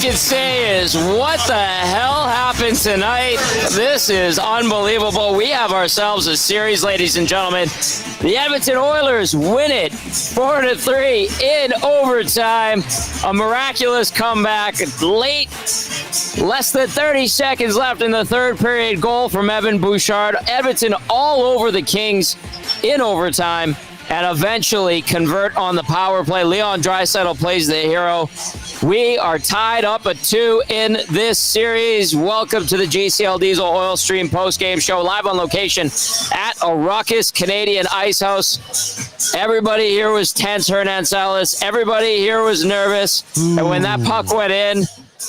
can say is, what the hell happened tonight? This is unbelievable. We have ourselves a series, ladies and gentlemen. The Edmonton Oilers win it 4-3 in overtime. A miraculous comeback late. Less than 30 seconds left in the third period. Goal from Evan Bouchard. Edmonton all over the Kings in overtime and eventually convert on the power play. Leon Draisaitl plays the hero. We are tied up at 2 in this series. Welcome to the GCL Diesel Oil Stream postgame show, live on location at a raucous Canadian ice house. Everybody here was tense, Hernan, Salas. Everybody here was nervous. And when that puck went in,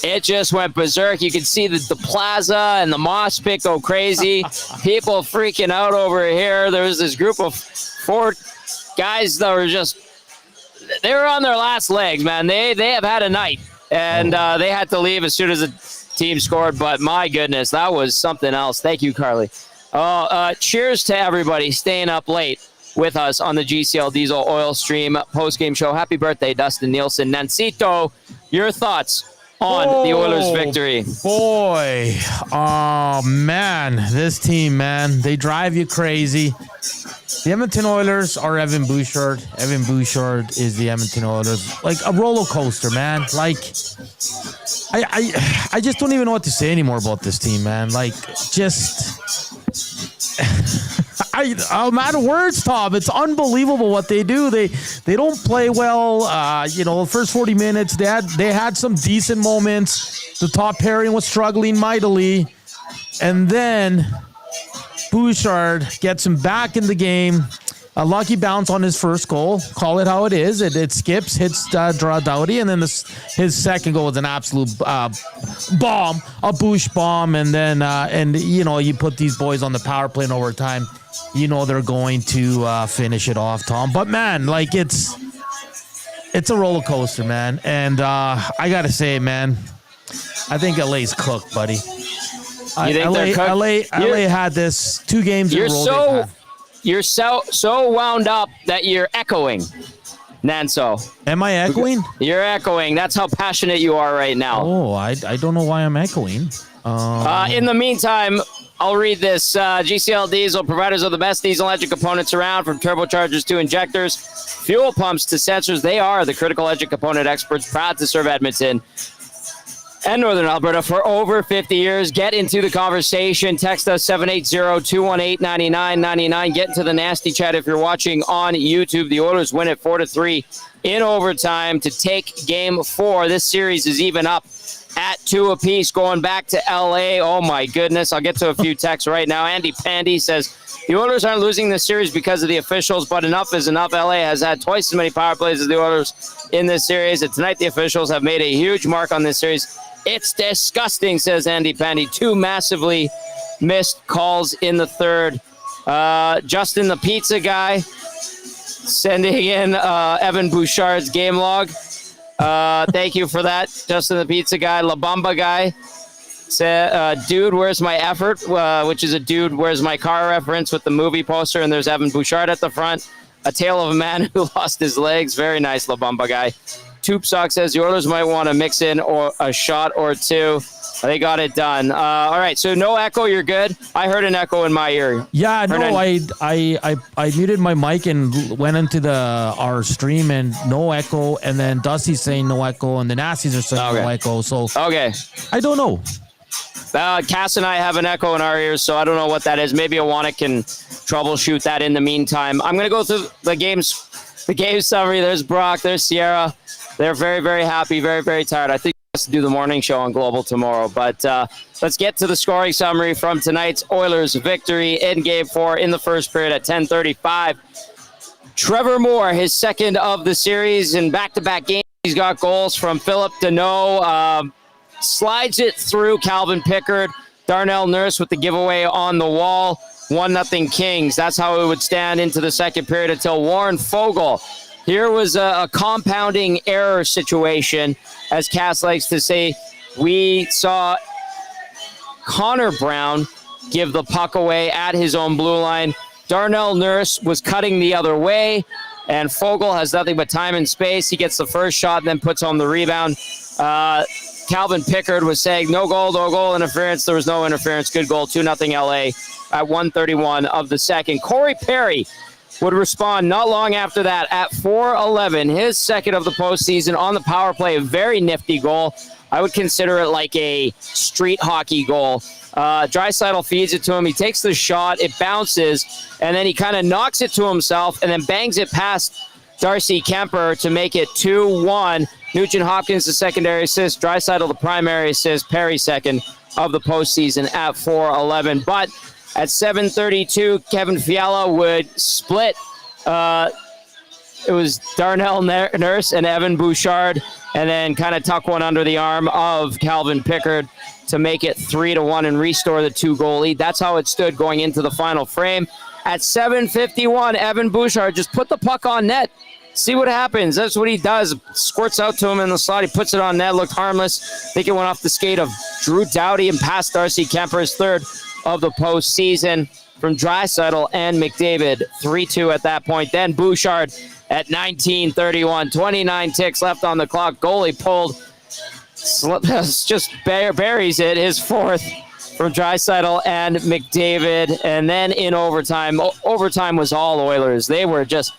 it just went berserk. You could see the plaza and the mosh pit go crazy. People freaking out over here. There was this group of 4 guys that were they were on their last legs, man. They have had a night, and they had to leave as soon as the team scored. But my goodness, that was something else. Thank you, Carly. Cheers to everybody staying up late with us on the GCL Diesel Oil Stream postgame show. Happy birthday, Dustin Nielsen. Nancito, your thoughts on the Oilers' victory? Boy, oh man, this team, man, they drive you crazy. The Edmonton Oilers are Evan Bouchard. Evan Bouchard is the Edmonton Oilers. Like a roller coaster, man. Like, I just don't even know what to say anymore about this team, man. Like, just, I'm out of words, Tom. It's unbelievable what they do. They don't play well. The first 40 minutes, they had some decent moments. The top pairing was struggling mightily, and then Bouchard gets him back in the game. A lucky bounce on his first goal. Call it how it is. It skips, hits Doughty, and then his second goal was an absolute bomb, a Bouch bomb. And then, you put these boys on the power play in overtime. You know they're going to finish it off, Tom. But, man, like, it's a roller coaster, man. And I got to say, man, I think LA's cooked, buddy. LA had this 2 games in a row. You're so wound up that you're echoing, Nanso. Am I echoing? You're echoing. That's how passionate you are right now. Oh, I don't know why I'm echoing. In the meantime, I'll read this. GCL Diesel, providers of the best diesel engine components around, from turbochargers to injectors, fuel pumps to sensors. They are the critical engine component experts, proud to serve Edmonton and Northern Alberta for over 50 years. Get into the conversation. Text us 780-218-9999. Get into the nasty chat if you're watching on YouTube. The Oilers win it 4-3 in overtime to take Game 4. This series is even up at 2 apiece going back to LA. Oh, my goodness. I'll get to a few texts right now. Andy Pandy says, the Oilers aren't losing this series because of the officials, but enough is enough. LA has had twice as many power plays as the Oilers in this series. And tonight the officials have made a huge mark on this series. It's disgusting, says Andy Pandy. 2 massively missed calls in the third. Justin the Pizza Guy sending in Evan Bouchard's game log. Thank you for that, Justin the Pizza Guy. La Bamba Guy said, dude, where's my effort? Which is a dude, where's my car reference with the movie poster. And there's Evan Bouchard at the front. A tale of a man who lost his legs. Very nice, La Bamba Guy. Toop Sock says the Oilers might want to mix in or a shot or 2. They got it done. All right, so no echo. You're good. I heard an echo in my ear. Yeah, no, I muted my mic and went into our stream and no echo, and then Dusty's saying no echo, and the Nasties are saying no echo. So okay, I don't know. Cass and I have an echo in our ears, so I don't know what that is. Maybe Awanik can troubleshoot that in the meantime. I'm going to go through the game summary. There's Brock. There's Sierra. They're very, very happy, very, very tired. I think he has to do the morning show on Global tomorrow. But let's get to the scoring summary from tonight's Oilers victory in Game 4 in the first period at 10:35. Trevor Moore, his second of the series in back-to-back games. He's got goals from Philip Deneau. Slides it through Calvin Pickard. Darnell Nurse with the giveaway on the wall. 1-0 Kings. That's how it would stand into the second period until Warren Foegele. Here was a compounding error situation, as Cass likes to say. We saw Connor Brown give the puck away at his own blue line. Darnell Nurse was cutting the other way, and Foegele has nothing but time and space. He gets the first shot, then puts on the rebound. Calvin Pickard was saying, no goal interference. There was no interference. Good goal, 2-0 LA at 1:31 of the second. Corey Perry would respond not long after that at 4:11, his second of the postseason on the power play. A very nifty goal. I would consider it like a street hockey goal. Draisaitl feeds it to him. He takes the shot. It bounces, and then he kind of knocks it to himself and then bangs it past Darcy Kemper to make it 2-1. Nugent Hopkins, the secondary assist. Draisaitl, the primary assist. Perry, second of the postseason at 4:11. But at 7:32, Kevin Fiala would split. It was Darnell Nurse and Evan Bouchard, and then kind of tuck one under the arm of Calvin Pickard to make it 3-1 and restore the 2-goal lead. That's how it stood going into the final frame. At 7:51, Evan Bouchard just put the puck on net. See what happens. That's what he does. Squirts out to him in the slot. He puts it on net. Looked harmless. I think it went off the skate of Drew Doughty and past Darcy Kemper, his third of the postseason from Draisaitl and McDavid. 3-2 at that point. Then Bouchard at 19:31. 29 ticks left on the clock. Goalie pulled. Just buries it. His fourth from Draisaitl and McDavid. And then in overtime. Overtime was all Oilers. They were just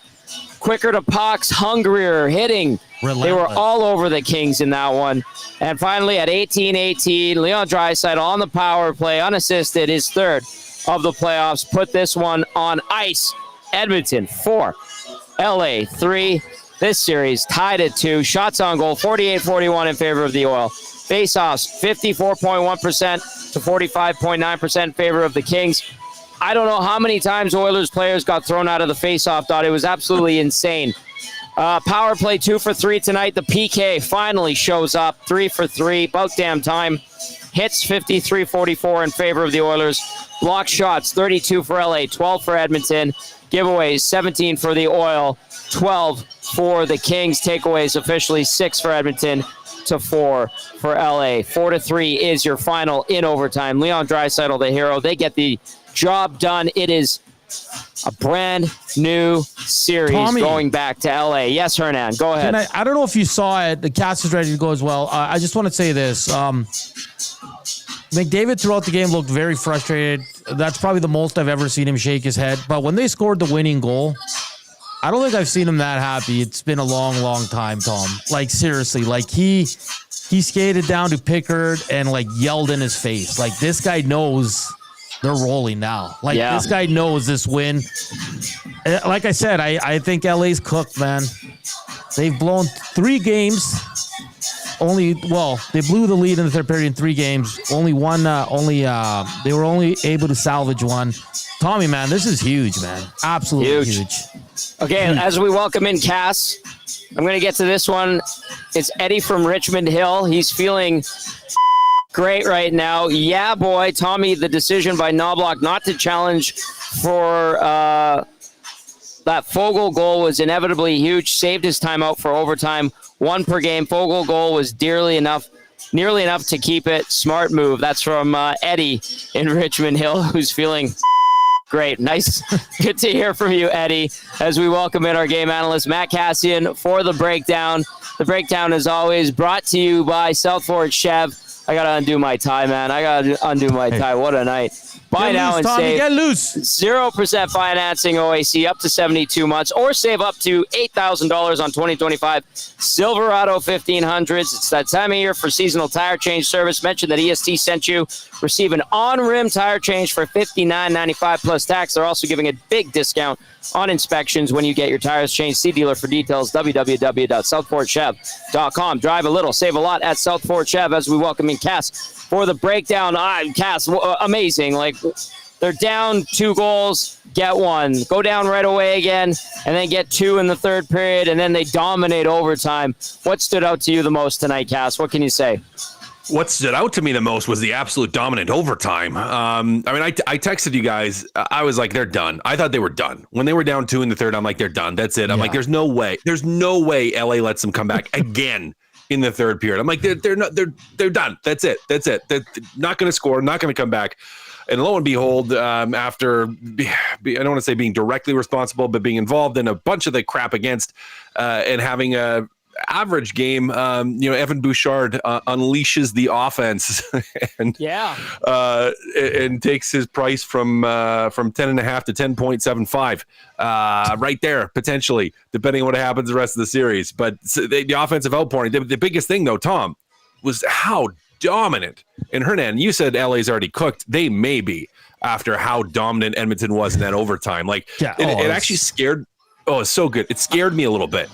quicker to pucks, hungrier, hitting. Relentless. They were all over the Kings in that one. And finally, at 18-18, Leon Draisaitl on the power play, unassisted, his third of the playoffs, put this one on ice. Edmonton 4, LA 3. This series tied at 2. Shots on goal, 48-41 in favor of the Oil. Faceoffs, 54.1% to 45.9% in favor of the Kings. I don't know how many times Oilers players got thrown out of the faceoff dot. It was absolutely insane. Power play 2 for 3 tonight. The PK finally shows up. 3 for 3. About damn time. Hits 53-44 in favor of the Oilers. Block shots 32 for LA, 12 for Edmonton. Giveaways 17 for the Oil, 12 for the Kings. Takeaways officially 6 for Edmonton to 4 for LA. 4-3 is your final in overtime. Leon Draisaitl, the hero. They get the job done. It is a brand new series, Tommy, going back to LA. Yes, Hernan, go ahead. I don't know if you saw it. The cast is ready to go as well. I just want to say this. McDavid throughout the game looked very frustrated. That's probably the most I've ever seen him shake his head. But when they scored the winning goal, I don't think I've seen him that happy. It's been a long, long time, Tom. Like, seriously. Like, he skated down to Pickard and, like, yelled in his face. Like, this guy knows they're rolling now. Like, This guy knows this win. Like I said, I think LA's cooked, man. They've blown 3 games. They blew the lead in the third period in 3 games. They were only able to salvage 1. Tommy, man, this is huge, man. Absolutely huge. Okay, as we welcome in Cass, I'm going to get to this one. It's Eddie from Richmond Hill. He's feeling great right now. Yeah, boy. Tommy, the decision by Knobloch not to challenge for that Fogle goal was inevitably huge. Saved his timeout for overtime. 1 per game. Fogle goal was nearly enough to keep it. Smart move. That's from Eddie in Richmond Hill, who's feeling great. Nice. Good to hear from you, Eddie, as we welcome in our game analyst, Matt Kassian, for the breakdown. The breakdown, as always, brought to you by Southport Chev. I got to undo my tie, man. I got to undo my tie. What a night. Buy now and save. Get loose. 0% financing OAC up to 72 months, or save up to $8,000 on 2025 Silverado 1500s. It's that time of year for seasonal tire change service. Mention that EST sent you. Receive an on-rim tire change for $59.95 plus tax. They're also giving a big discount on inspections when you get your tires changed. See dealer for details, www.southportchev.com. Drive a little, save a lot at Southport Chev as we welcome in Cass for the breakdown. Cass, amazing. Like, they're down 2 goals, get 1. Go down right away again, and then get 2 in the third period, and then they dominate overtime. What stood out to you the most tonight, Cass? What can you say? What stood out to me the most was the absolute dominant overtime. I texted you guys. I was like, they're done. I thought they were done. When they were down 2 in the third, I'm like, they're done. That's it. I'm like, there's no way. There's no way LA lets them come back again in the third period. I'm like, they're done. That's it. They're not going to score, not going to come back. And lo and behold, after, I don't want to say being directly responsible, but being involved in a bunch of the crap against and having average game, Evan Bouchard unleashes the offense and and takes his price from 10.5 to 10.75 right there, potentially, depending on what happens the rest of the series. But the offensive outpouring, the biggest thing, though, Tom, was how dominant. And Hernan, you said LA's already cooked. They may be after how dominant Edmonton was in that overtime. Like, it actually scared. Oh, it's so good. It scared me a little bit.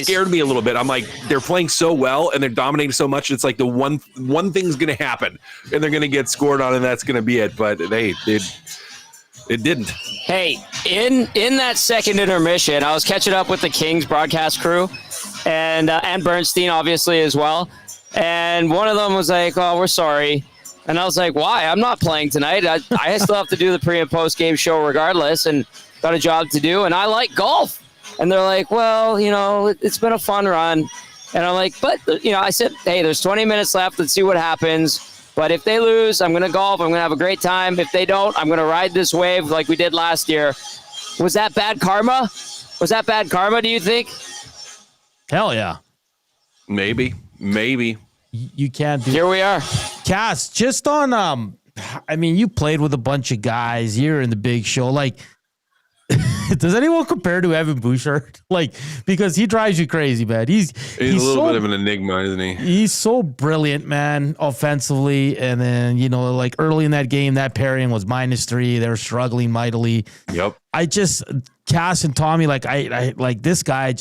Scared me a little bit. I'm like, they're playing so well and they're dominating so much. It's like the one thing's going to happen and they're going to get scored on and that's going to be it. But it didn't. Hey, in that second intermission, I was catching up with the Kings broadcast crew and Bernstein, obviously, as well. And one of them was like, "Oh, we're sorry." And I was like, "Why? I'm not playing tonight. I still have to do the pre and post game show regardless, and got a job to do. And I like golf." And they're like, "Well, it's been a fun run." And I'm like, "But I said, hey, there's 20 minutes left. Let's see what happens. But if they lose, I'm going to golf. I'm going to have a great time. If they don't, I'm going to ride this wave like we did last year." Was that bad karma? Do you think? Hell yeah. Maybe. You can't do. Here we are. Cass, just on, you played with a bunch of guys. You're in the big show. Like, does anyone compare to Evan Bouchard? Like, because he drives you crazy, man. He's a little bit of an enigma, isn't he? He's so brilliant, man, offensively. And then, like early in that game, that pairing was -3. They were struggling mightily. Yep. Cass and Tommy, like, I like this guy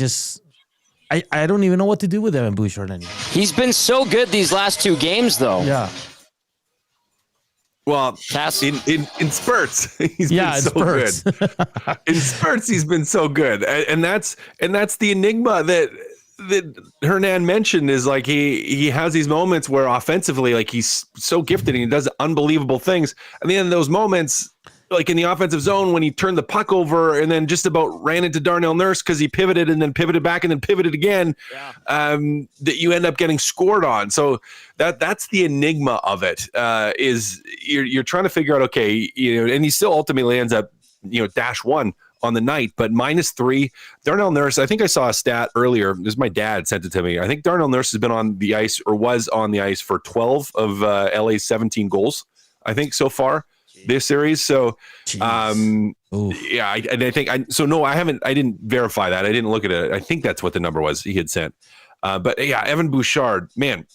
I don't even know what to do with Evan Bouchard anymore. He's been so good these last 2 games, though. Yeah. Well, in spurts, he's been so good. In spurts, he's been so good, and that's the enigma that Hernan mentioned. Is like he has these moments where offensively, like he's so gifted and he does unbelievable things, and then those moments, like in the offensive zone when he turned the puck over and then just about ran into Darnell Nurse because he pivoted and then pivoted back and then pivoted again, that you end up getting scored on. So that's the enigma of it, is you're trying to figure out, okay, and he still ultimately ends up, -1 on the night, but -3. Darnell Nurse, I think I saw a stat earlier. This is my dad sent it to me. I think Darnell Nurse has been on the ice or was on the ice for 12 of LA's 17 goals, I think, so far this series. So, I think I didn't verify that. I didn't look at it. I think that's what the number was he had sent. But yeah, Evan Bouchard, man,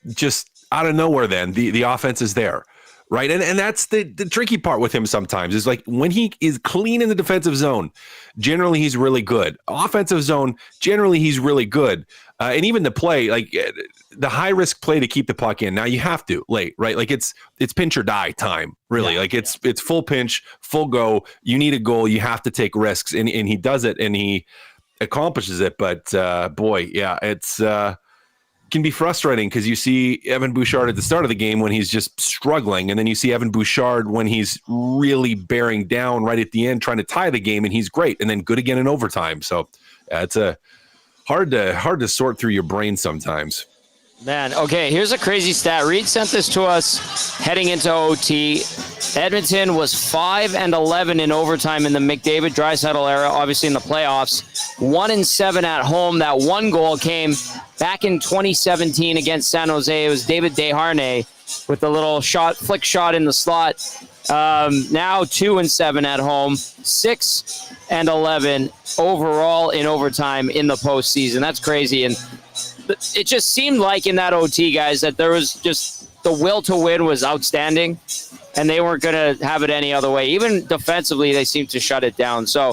just out of nowhere, then the offense is there. Right. And that's the tricky part with him sometimes is like when he is clean in the defensive zone, generally he's really good. Offensive zone, generally he's really good. And even the play, like the high risk play to keep the puck in. Now you have to late, right? Like it's pinch or die time, really. It's full pinch, full go. You need a goal. You have to take risks. And he does it and he accomplishes it. But it's can be frustrating because you see Evan Bouchard at the start of the game when he's just struggling, and then you see Evan Bouchard when he's really bearing down right at the end, trying to tie the game, and he's great, and then good again in overtime. So it's hard to sort through your brain sometimes. Man, okay, here's a crazy stat. Reid sent this to us heading into OT. Edmonton was 5-11 in overtime in the McDavid Draisaitl era, obviously in the playoffs. 1-7 at home. That one goal came back in 2017 against San Jose. It was David Desharnais with the little flick shot in the slot. Now 2-7 at home, 6-11 overall in overtime in the postseason. That's crazy. And it just seemed like in that OT, guys, that there was just the will to win was outstanding, and they weren't going to have it any other way. Even defensively, they seemed to shut it down. So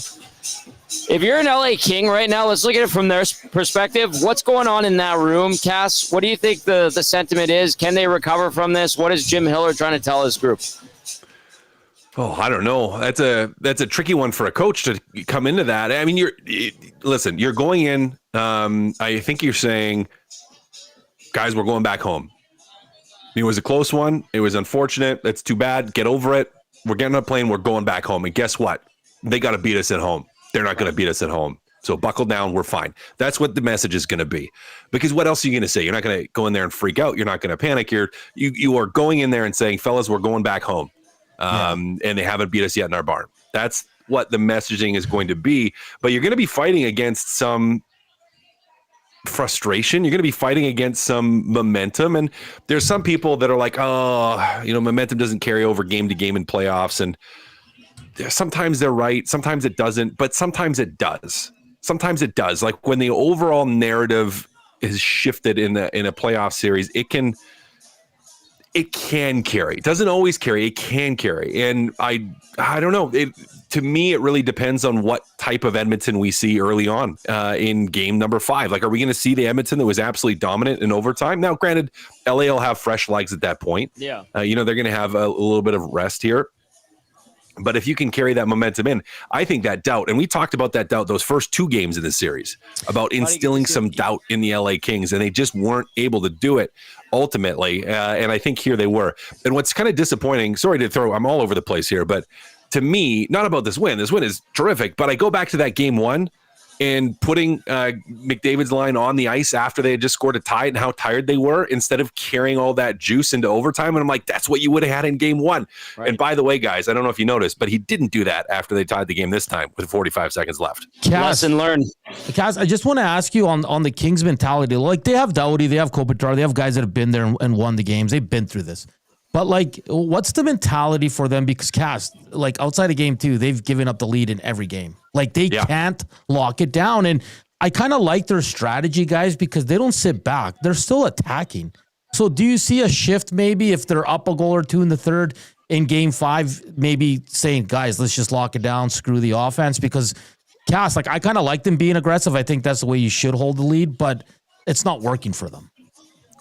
if you're an LA King right now, let's look at it from their perspective. What's going on in that room, Cass? What do you think the sentiment is? Can they recover from this? What is Jim Hiller trying to tell his group? Oh, I don't know. That's a tricky one for a coach to come into that. I mean, you're going in. I think you're saying, guys, we're going back home. It was a close one. It was unfortunate. That's too bad. Get over it. We're getting on a plane. We're going back home. And guess what? They got to beat us at home. They're not going to beat us at home. So buckle down. We're fine. That's what the message is going to be. Because what else are you going to say? You're not going to go in there and freak out. You're not going to panic. You are going in there and saying, fellas, we're going back home. And they haven't beat us yet in our barn. That's what the messaging is going to be. But you're going to be fighting against some frustration. You're going to be fighting against some momentum. And there's some people that are like, oh, momentum doesn't carry over game to game in playoffs. And sometimes they're right. Sometimes it doesn't, but sometimes it does. Sometimes it does. Like when the overall narrative is shifted in a playoff series, it can carry. It doesn't always carry. It can carry. And I don't know. To me, it really depends on what type of Edmonton we see early on in game number 5. Like, are we going to see the Edmonton that was absolutely dominant in overtime? Now, granted, LA will have fresh legs at that point. Yeah. They're going to have a little bit of rest here. But if you can carry that momentum in, I think that doubt, and we talked about that doubt those first 2 games in the series, about instilling some doubt in the LA Kings, and they just weren't able to do it ultimately. And I think here they were. And what's kind of disappointing, I'm all over the place here, but to me, not about this win. This win is terrific, but I go back to that game 1 and putting McDavid's line on the ice after they had just scored a tie and how tired they were instead of carrying all that juice into overtime. And I'm like, that's what you would have had in game 1. Right. And by the way, guys, I don't know if you noticed, but he didn't do that after they tied the game this time with 45 seconds left. Lesson learned. Cass, I just want to ask you on the Kings mentality. Like, they have Doughty, they have Kopitar, they have guys that have been there and won the games. They've been through this. But, like, what's the mentality for them? Because, Cass, like, outside of game 2, they've given up the lead in every game. Like, they can't lock it down. And I kind of like their strategy, guys, because they don't sit back. They're still attacking. So do you see a shift maybe if they're up a goal or 2 in the third in game 5, maybe saying, guys, let's just lock it down, screw the offense? Because, Cass, like, I kind of like them being aggressive. I think that's the way you should hold the lead, but it's not working for them.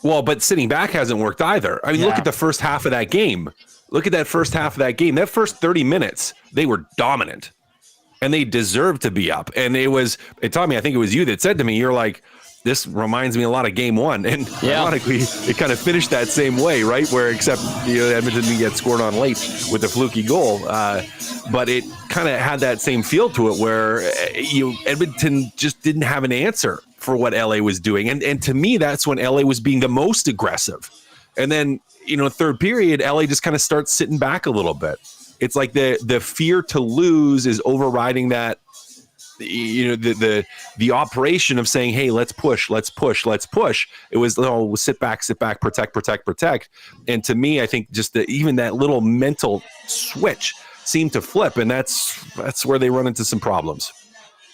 Well, but sitting back hasn't worked either. I mean, look at the first half of that game. Look at that first half of that game. That first 30 minutes, they were dominant. And they deserved to be up. And Tommy, I think it was you that said to me, you're like, this reminds me a lot of game 1. And ironically, it kind of finished that same way, right? Where except Edmonton didn't get scored on late with the fluky goal. But it kind of had that same feel to it where Edmonton just didn't have an answer for what LA was doing. And to me, that's when LA was being the most aggressive. And then, third period, LA just kind of starts sitting back a little bit. It's like the fear to lose is overriding that, the operation of saying, hey, let's push. It was sit back, protect. And to me, I think just even that little mental switch seemed to flip. And that's where they run into some problems.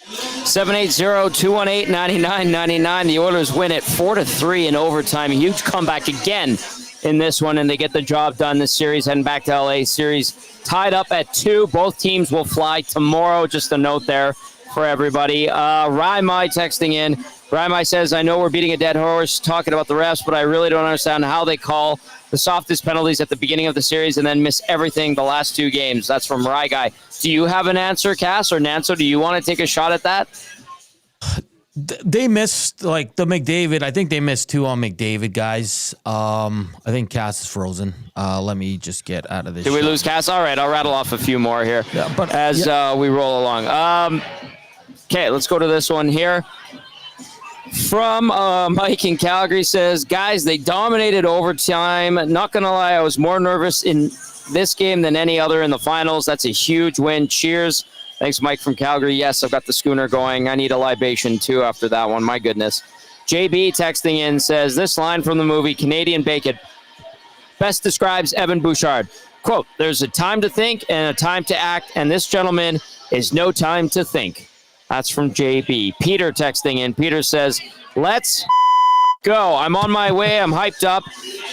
780-218-9999. The Oilers win it 4-3 in overtime. A huge comeback again in this one, and they get the job done this series, heading back to LA. Series tied up at 2. Both teams will fly tomorrow. Just a note there for everybody. Raimai texting in. Raimai says, I know we're beating a dead horse talking about the refs, but I really don't understand how they call the softest penalties at the beginning of the series and then miss everything the last 2 games. That's from Rai Guy. Do you have an answer, Cass, or Nanso? Do you want to take a shot at that? They missed, like, the McDavid. I think they missed 2 on McDavid, guys. I think Cass is frozen. Let me just get out of this. Did we lose Cass? All right, I'll rattle off a few more here as we roll along. Okay, let's go to this one here. From Mike in Calgary says, guys, they dominated overtime. Not going to lie, I was more nervous in this game than any other in the finals. That's a huge win. Cheers. Thanks, Mike from Calgary. Yes, I've got the schooner going. I need a libation, too, after that one. My goodness. JB texting in says, this line from the movie Canadian Bacon best describes Evan Bouchard. Quote, there's a time to think and a time to act, and this gentleman is no time to think. That's from JB. Peter texting in. Peter says, let's go. I'm on my way. I'm hyped up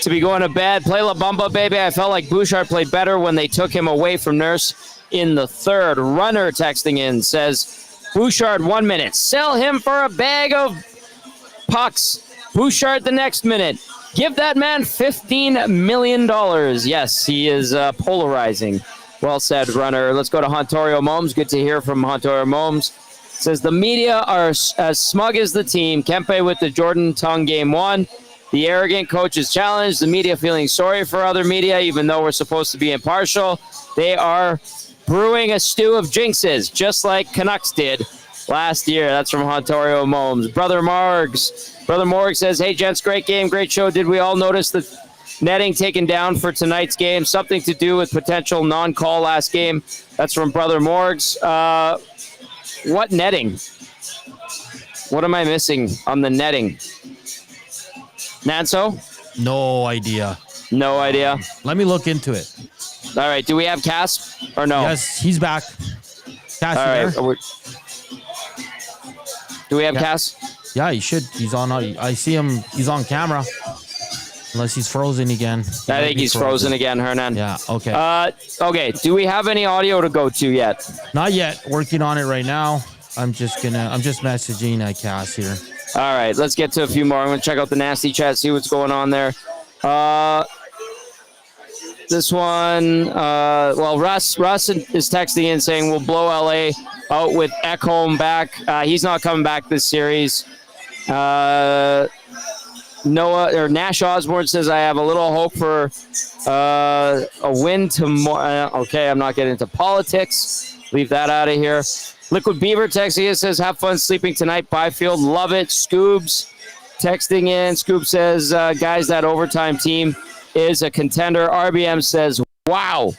to be going to bed. Play La Bamba, baby. I felt like Bouchard played better when they took him away from Nurse in the third. Runner texting in says, Bouchard 1 minute. Sell him for a bag of pucks. Bouchard the next minute. Give that man $15 million. Yes, he is polarizing. Well said, Runner. Let's go to Hontorio Momes. Good to hear from Hontorio Momes. Says the media are as smug as the team. Kempe with the Jordan Tongue game 1. The arrogant coach is challenged. The media feeling sorry for other media, even though we're supposed to be impartial. They are brewing a stew of jinxes, just like Canucks did last year. That's from Hontorio Momes. Brother Morg says, hey, gents, great game, great show. Did we all notice the netting taken down for tonight's game? Something to do with potential non-call last game. That's from Brother Morgs. What netting? What am I missing on the netting? Nanso? No idea. No idea. Let me look into it. All right. Do we have Cass or no? Yes, he's back. Cass, All right. Do we have Cass? Yeah, he should. He's on. I see him. He's on camera. Unless he's frozen again. I think he's frozen again, Hernan. Yeah, okay. Okay. Do we have any audio to go to yet? Not yet. Working on it right now. I'm just messaging Cass here. All right, let's get to a few more. I'm gonna check out the nasty chat, see what's going on there. This one, Russ is texting in saying we'll blow LA out with Ekholm back. He's not coming back this series. Nash Osborne says I have a little hope for a win tomorrow. Okay, I'm not getting into politics. Leave that out of here. Liquid Beaver texting in says have fun sleeping tonight. Byfield, love it. Scoobs texting in. Scoob says guys, that overtime team is a contender. RBM says wow.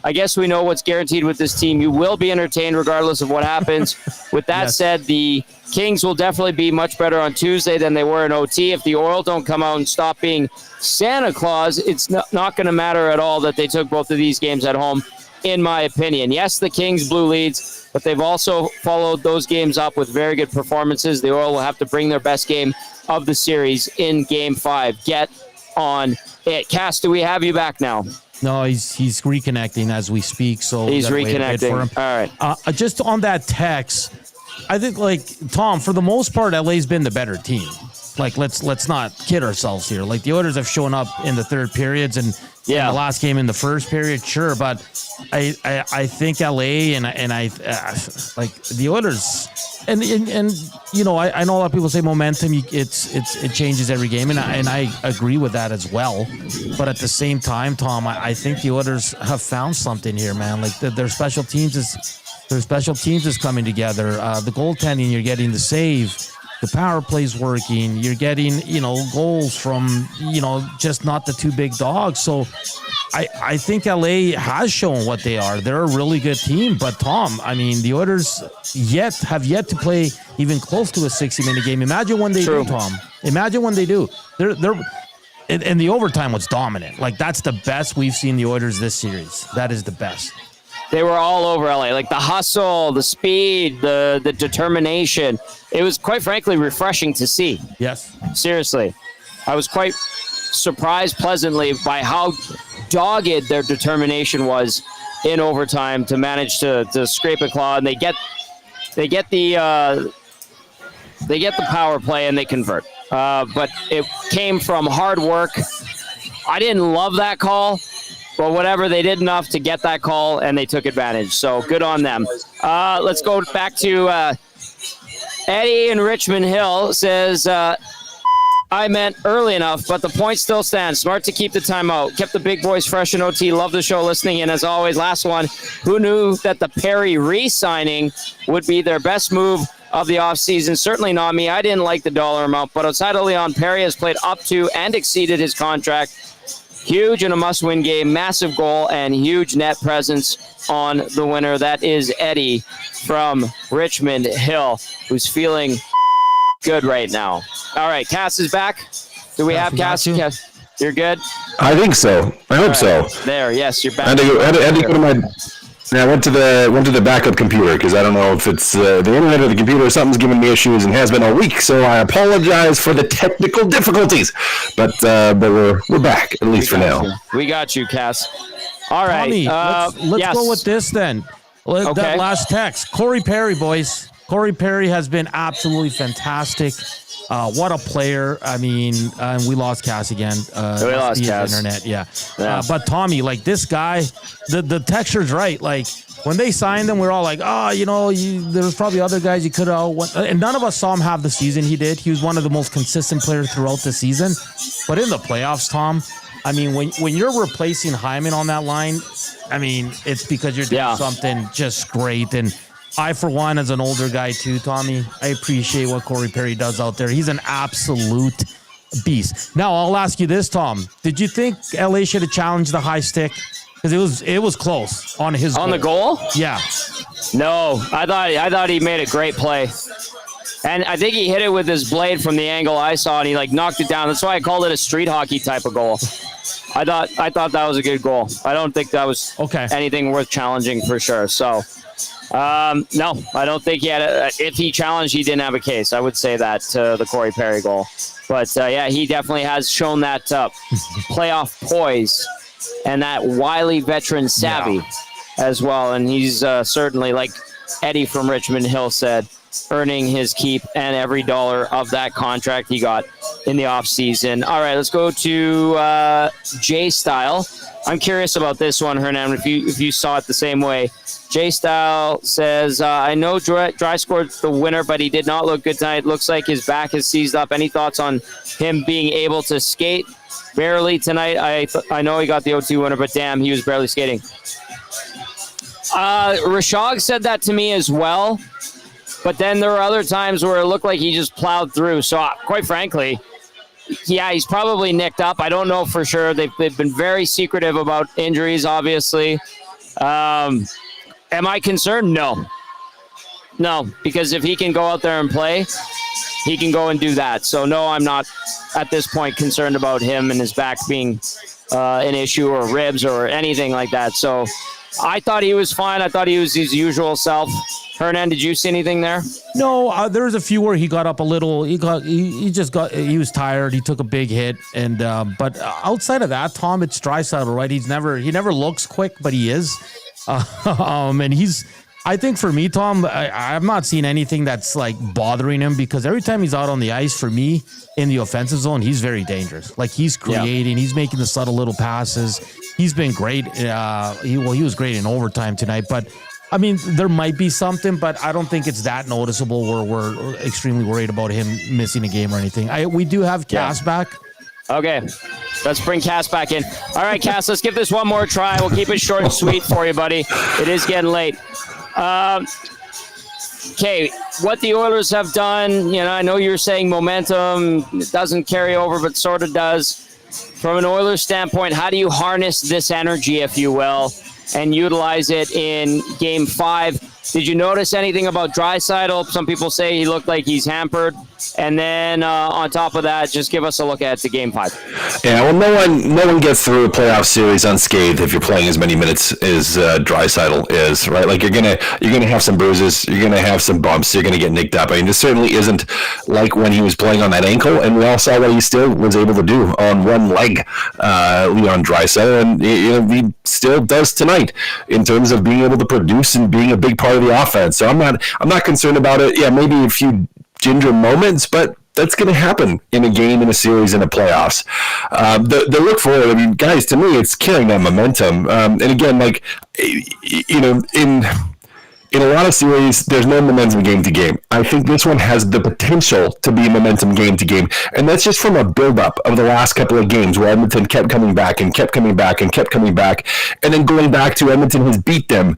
I guess we know what's guaranteed with this team. You will be entertained regardless of what happens. With that said, the Kings will definitely be much better on Tuesday than they were in OT. If the Oil don't come out and stop being Santa Claus, it's not going to matter at all that they took both of these games at home, in my opinion. Yes, the Kings blew leads, but they've also followed those games up with very good performances. The Oil will have to bring their best game of the series in Game 5. Get on it. Cass, do we have you back now? No, he's reconnecting as we speak. So he's reconnecting. For him. All right. Just on that text, I think Tom, for the most part, LA's been the better team. Let's not kid ourselves here. The Oilers have shown up in the third periods and in the last game in the first period, sure. But I think LA and I the Oilers and I know a lot of people say momentum. It changes every game, and I agree with that as well. But at the same time, Tom, I think the Oilers have found something here, man. Their special teams is coming together. The goaltending, you're getting the save. The power play's working. You're getting, goals from, just not the two big dogs. So I think LA has shown what they are. They're a really good team. But Tom, the Oilers have yet to play even close to a 60-minute game. Imagine when they do, Tom. Imagine when they do. And the overtime was dominant. That's the best we've seen the Oilers this series. That is the best. They were all over LA, the hustle, the speed, the determination. It was quite frankly refreshing to see. Yes. Seriously. I was quite surprised pleasantly by how dogged their determination was in overtime to manage to scrape a claw, and they get the power play and they convert. But it came from hard work. I didn't love that call. But whatever, they did enough to get that call, and they took advantage. So good on them. Let's go back to Eddie in Richmond Hill. Says, I meant early enough, but the point still stands. Smart to keep the timeout. Kept the big boys fresh in OT. Love the show listening. And as always, last one, who knew that the Perry re-signing would be their best move of the offseason? Certainly not me. I didn't like the dollar amount. But outside of Leon, Perry has played up to and exceeded his contract. Huge in a must-win game, massive goal, and huge net presence on the winner. That is Eddie from Richmond Hill, who's feeling good right now. All right, Cass is back. Do we have Cass? Cass, you're good? I think so. I hope so. There, yes, you're back. I had to go to my... I went to the backup computer because I don't know if it's the internet or the computer. Something's giving me issues and has been all week. So I apologize for the technical difficulties, but we're back at least for now. We got you, Cass. All right, Tommy, let's go with this then. Okay. That last text, Corey Perry, boys. Corey Perry has been absolutely fantastic. What a player. And we lost Cass again. We lost Cass. Internet, yeah. But Tommy, this guy, the texture's right. When they signed him, we were all like, there was probably other guys you could have won. And none of us saw him have the season he did. He was one of the most consistent players throughout the season. But in the playoffs, Tom, when you're replacing Hyman on that line, it's because you're doing something just great. And I, for one, as an older guy too, Tommy, I appreciate what Corey Perry does out there. He's an absolute beast. Now, I'll ask you this, Tom. Did you think LA should have challenged the high stick? Because it was close on his on the goal. Yeah. No, I thought he made a great play. And I think he hit it with his blade from the angle I saw, and he knocked it down. That's why I called it a street hockey type of goal. I thought that was a good goal. I don't think that was anything worth challenging for sure. So, no, I don't think he had if he challenged, he didn't have a case. I would say that the Corey Perry goal. But, yeah, he definitely has shown that playoff poise and that wily veteran savvy as well. And he's certainly, like Eddie from Richmond Hill said, earning his keep and every dollar of that contract he got in the offseason. All right, let's go to J-Style. I'm curious about this one, Hernan, if you saw it the same way. J-Style says, I know Dry scored the winner, but he did not look good tonight. Looks like his back is seized up. Any thoughts on him being able to skate barely tonight? I know he got the OT winner, but damn, he was barely skating. Rashog said that to me as well. But then there were other times where it looked like he just plowed through. So, quite frankly, yeah, he's probably nicked up. I don't know for sure. They've been very secretive about injuries, obviously. Am I concerned? No. No, because if he can go out there and play, he can go and do that. So, no, I'm not at this point concerned about him and his back being an issue or ribs or anything like that. So, I thought he was fine. I thought he was his usual self. Hernan, did you see anything there? No, there was a few where he got up a little. He was tired. He took a big hit, and but outside of that, Tom, it's Draisaitl, right? He never looks quick, but he is. And I think for me, Tom, I've not seen anything that's like bothering him because every time he's out on the ice, for me in the offensive zone, he's very dangerous. Like he's creating, he's making the subtle little passes. He's been great. He was great in overtime tonight, but. I mean, there might be something, but I don't think it's that noticeable where we're extremely worried about him missing a game or anything. We do have Cass back. Okay, let's bring Cass back in. All right, Cass, let's give this one more try. We'll keep it short and sweet for you, buddy. It is getting late. Okay, what the Oilers have done, I know you're saying momentum doesn't carry over, but sort of does. From an Oilers standpoint, how do you harness this energy, if you will, and utilize it in Game 5? Did you notice anything about Draisaitl? Some people say he looked like he's hampered. And then on top of that, just give us a look at the Game 5. Yeah, well, no one gets through a playoff series unscathed if you're playing as many minutes as Draisaitl is, right? Like you're gonna have some bruises, you're gonna have some bumps, you're gonna get nicked up. I mean, this certainly isn't like when he was playing on that ankle, and we all saw what he still was able to do on one leg, Leon Draisaitl, and he still does tonight in terms of being able to produce and being a big part of the offense. So I'm not concerned about it. Yeah, maybe a few ginger moments, but that's going to happen in a game, in a series, in a playoffs. The look forward, I mean, guys, to me, it's carrying that momentum. And again, like, in a lot of series, there's no momentum game to game. I think this one has the potential to be momentum game to game. And that's just from a buildup of the last couple of games where Edmonton kept coming back and kept coming back and kept coming back. And then going back to Edmonton has beat them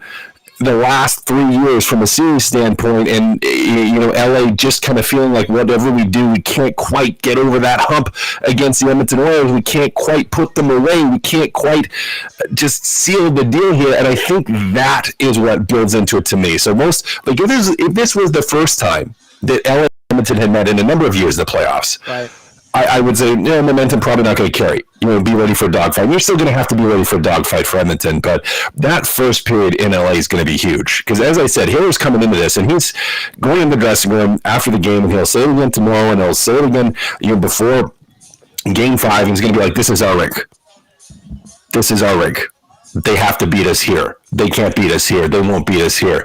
the last 3 years from a series standpoint, and LA just kind of feeling like whatever we do, we can't quite get over that hump against the Edmonton Oilers. We can't quite put them away. We can't quite just seal the deal here, and I think that is what builds into it to me. So if this was the first time that LA and Edmonton had met in a number of years in the playoffs, right, I would say, momentum probably not going to carry. Be ready for a dogfight. You're still going to have to be ready for a dogfight for Edmonton, but that first period in LA is going to be huge. Because as I said, Hiller's coming into this, and he's going in the dressing room after the game, and he'll say it again tomorrow, and he'll say it again before Game 5, and he's going to be like, this is our rink. This is our rink. They have to beat us here. They can't beat us here. They won't beat us here.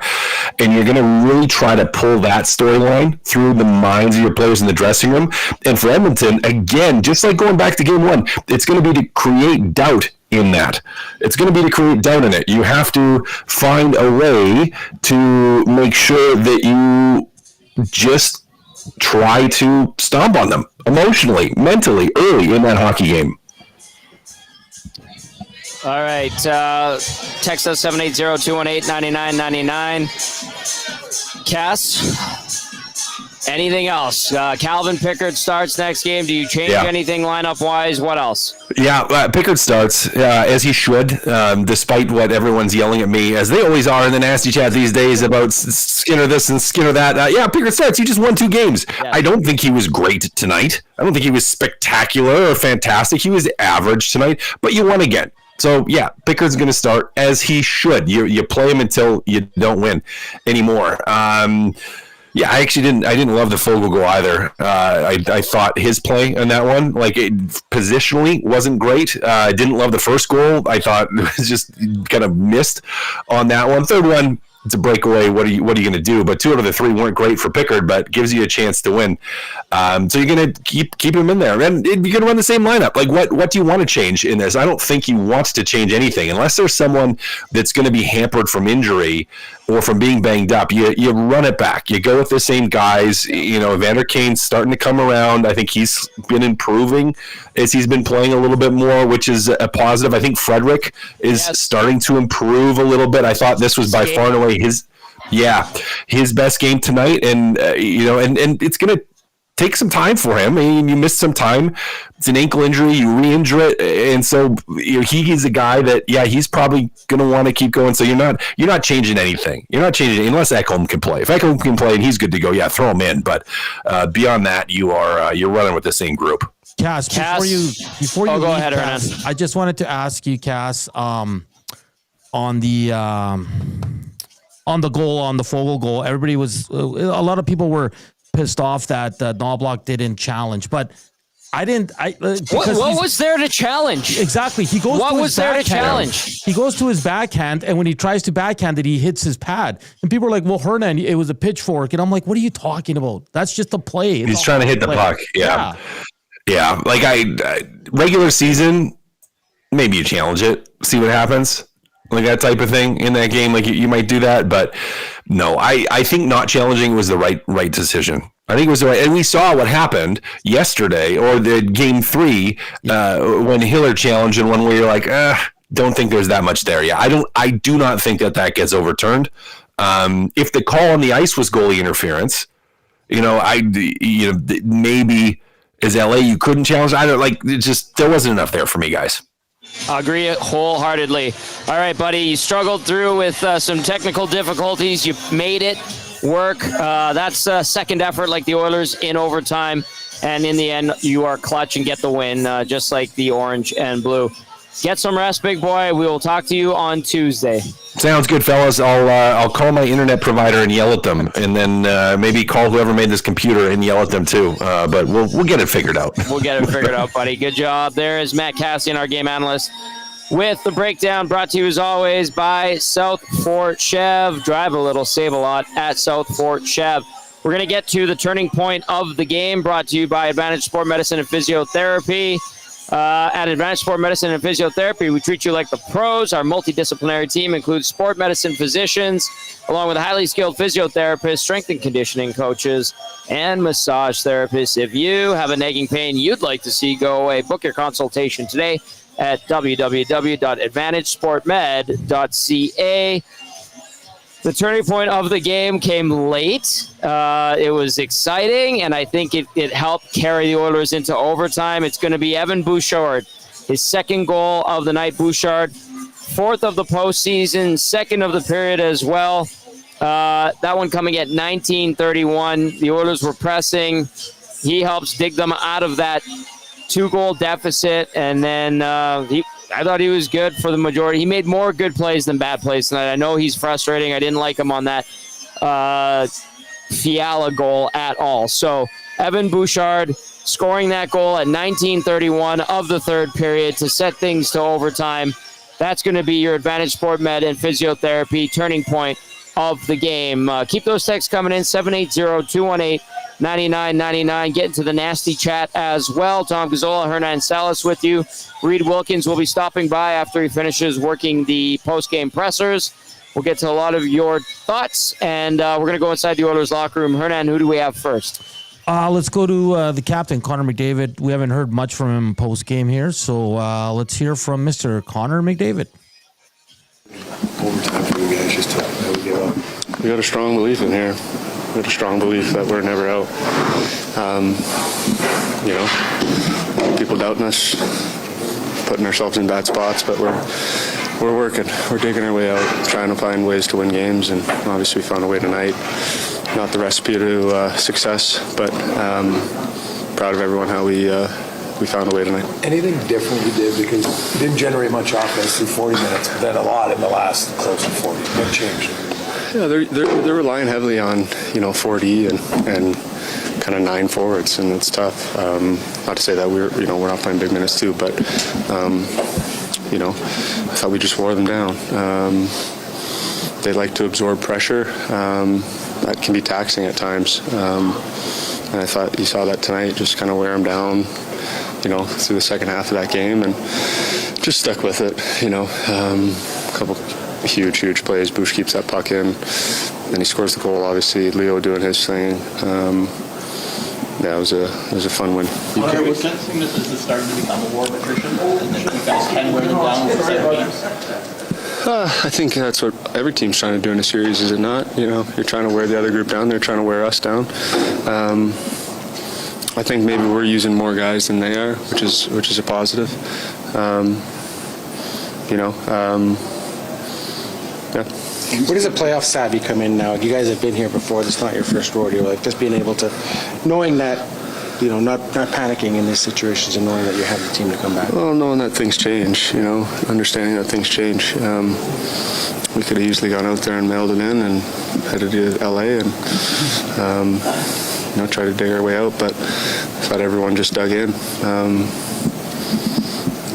And you're going to really try to pull that storyline through the minds of your players in the dressing room. And for Edmonton, again, just like going back to Game 1, it's going to be to create doubt in that. It's going to be to create doubt in it. You have to find a way to make sure that you just try to stomp on them emotionally, mentally, early in that hockey game. All right. Text us 780-218-9999. Cass, Anything else? Calvin Pickard starts next game. Do you change anything lineup-wise? What else? Yeah, Pickard starts, as he should, despite what everyone's yelling at me, as they always are in the nasty chat these days about Skinner this and Skinner that. Pickard starts. He just won 2 games. Yeah. I don't think he was great tonight. I don't think he was spectacular or fantastic. He was average tonight, but you won again. So, Pickard's going to start, as he should. You play him until you don't win anymore. I actually didn't love the Fogle goal either. I thought his play on that one, positionally, wasn't great. I didn't love the first goal. I thought it was just kind of missed on that one. Third one, it's a breakaway. What are you going to do? But 2 out of the 3 weren't great for Pickard, but gives you a chance to win. So you're going to keep him in there, and you're going to run the same lineup. What do you want to change in this? I don't think he wants to change anything unless there's someone that's going to be hampered from injury or from being banged up. You run it back. You go with the same guys. Evander Kane's starting to come around. I think he's been improving as he's been playing a little bit more, which is a positive. I think Frederick is starting to improve a little bit. I thought this was by far and away his best game tonight, and and it's going to take some time for him. I mean, you missed some time. It's an ankle injury. You re-injure it, and so he's a guy that he's probably going to want to keep going. So you're not changing anything. You're not changing unless Ekholm can play. If Ekholm can play and he's good to go, throw him in. But beyond that, you're running with the same group. Cass, before you go ahead, Cass, Hernan. I just wanted to ask you, Cass, on the goal, on the Fogle goal, everybody was a lot of people were pissed off that Knobloch didn't challenge, but I didn't. What was there to challenge? Exactly. He goes. What to was his there to backhand. challenge? He goes to his backhand, and when he tries to backhand it, he hits his pad. And people are like, "Well, Hernan, it was a pitchfork," and I'm like, "What are you talking about? That's just a play." He's trying to hit the puck. Yeah. Regular season, maybe you challenge it, see what happens. That type of thing in that game, you might do that, but no, I think not challenging was the right decision. I think it was the right, and we saw what happened yesterday, or the game 3, when Hiller challenged, and one where you're like, don't think there's that much there. I do not think that gets overturned. If the call on the ice was goalie interference, maybe as LA you couldn't challenge. I don't there wasn't enough there for me, guys. Agree wholeheartedly. All right, buddy, you struggled through with some technical difficulties. You made it work. That's a second effort like the Oilers in overtime. And in the end, you are clutch and get the win, just like the orange and blue. Get some rest, big boy. We will talk to you on Tuesday. Sounds good, fellas. I'll call my internet provider and yell at them, and then maybe call whoever made this computer and yell at them too. But we'll get it figured out. We'll get it figured out, buddy. Good job. There is Matt Kassian, our game analyst, with the breakdown brought to you as always by South Fort Chev. Drive a little, save a lot at South Fort Chev. We're going to get to the turning point of the game, brought to you by Advantage Sport Medicine and Physiotherapy. At Advantage Sport Medicine and Physiotherapy, we treat you like the pros. Our multidisciplinary team includes sport medicine physicians, along with highly skilled physiotherapists, strength and conditioning coaches, and massage therapists. If you have a nagging pain you'd like to see go away, book your consultation today at www.advantagesportmed.ca. The turning point of the game came late. It was exciting, and I think it helped carry the Oilers into overtime. It's going to be Evan Bouchard, his second goal of the night. Bouchard, 4th of the postseason, 2nd of the period as well. That one coming at 19:31. The Oilers were pressing. He helps dig them out of that 2-goal deficit, and then I thought he was good for the majority. He made more good plays than bad plays tonight. I know he's frustrating. I didn't like him on that Fiala goal at all. So Evan Bouchard scoring that goal at 19:31 of the third period to set things to overtime. That's going to be your Advantage Sport Med and Physiotherapy turning point of the game. Keep those texts coming in, 780-218-9999. Get into the nasty chat as well. Tom Gazzola, Hernan, Salas with you. Reid Wilkins will be stopping by after he finishes working the post-game pressers. We'll get to a lot of your thoughts, and we're going to go inside the Oilers locker room. Hernan, who do we have first? Let's go to the captain, Conor McDavid. We haven't heard much from him post-game here, so let's hear from Mr. Conor McDavid. Overtime for you guys, just how we give up. We got a strong belief in here. got a strong belief that we're never out. You know, people doubting us, putting ourselves in bad spots, but we're working. We're digging our way out, trying to find ways to win games, and obviously we found a way tonight. Not the recipe to success, but proud of everyone how we found a way tonight. Anything different you did, because you didn't generate much offense through 40 minutes, but then a lot in the last close to 40. What changed? Yeah, they're relying heavily on 4D and kind of 9 forwards, and it's tough. Not to say that we're not playing big minutes too, but I thought we just wore them down. They like to absorb pressure. That can be taxing at times, and I thought you saw that tonight. Just kind of wear them down, through the second half of that game, and just stuck with it. A couple huge plays. Bouch keeps that puck in, and he scores the goal. Obviously, Leo doing his thing. It was a fun win. Are we sensing this is starting to become a war of attrition, and that you guys can wear them down with 7 games? I think that's what every team's trying to do in a series, is it not? You're trying to wear the other group down. They're trying to wear us down. I think maybe we're using more guys than they are, which is a positive. Yeah. Where does a playoff savvy come in now? You guys have been here before. This is not your first rodeo. Like, just being able to, knowing that, not panicking in these situations, and knowing that you have the team to come back. Well, knowing that things change, understanding that things change. We could have easily gone out there and mailed it in and headed to LA and try to dig our way out, but I thought everyone just dug in.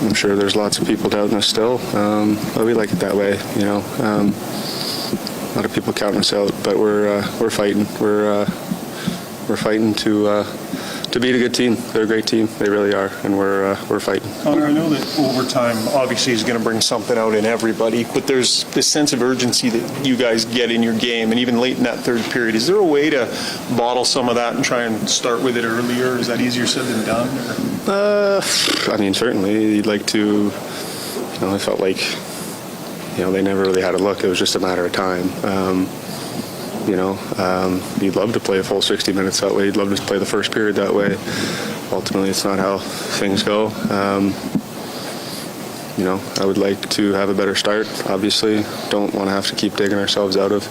I'm sure there's lots of people doubting us still, but we like it that way. A lot of people counting us out, but we're fighting. We're fighting to beat a good team. They're a great team. They really are, and we're fighting. Connor, I know that overtime obviously is going to bring something out in everybody, but there's this sense of urgency that you guys get in your game, and even late in that third period. Is there a way to bottle some of that and try and start with it earlier? Is that easier said than done? Certainly. You'd like to. I felt like they never really had a look. It was just a matter of time. You'd love to play a full 60 minutes that way. You'd love to play the first period that way. Ultimately, it's not how things go. I would like to have a better start. Obviously, don't want to have to keep digging ourselves out of,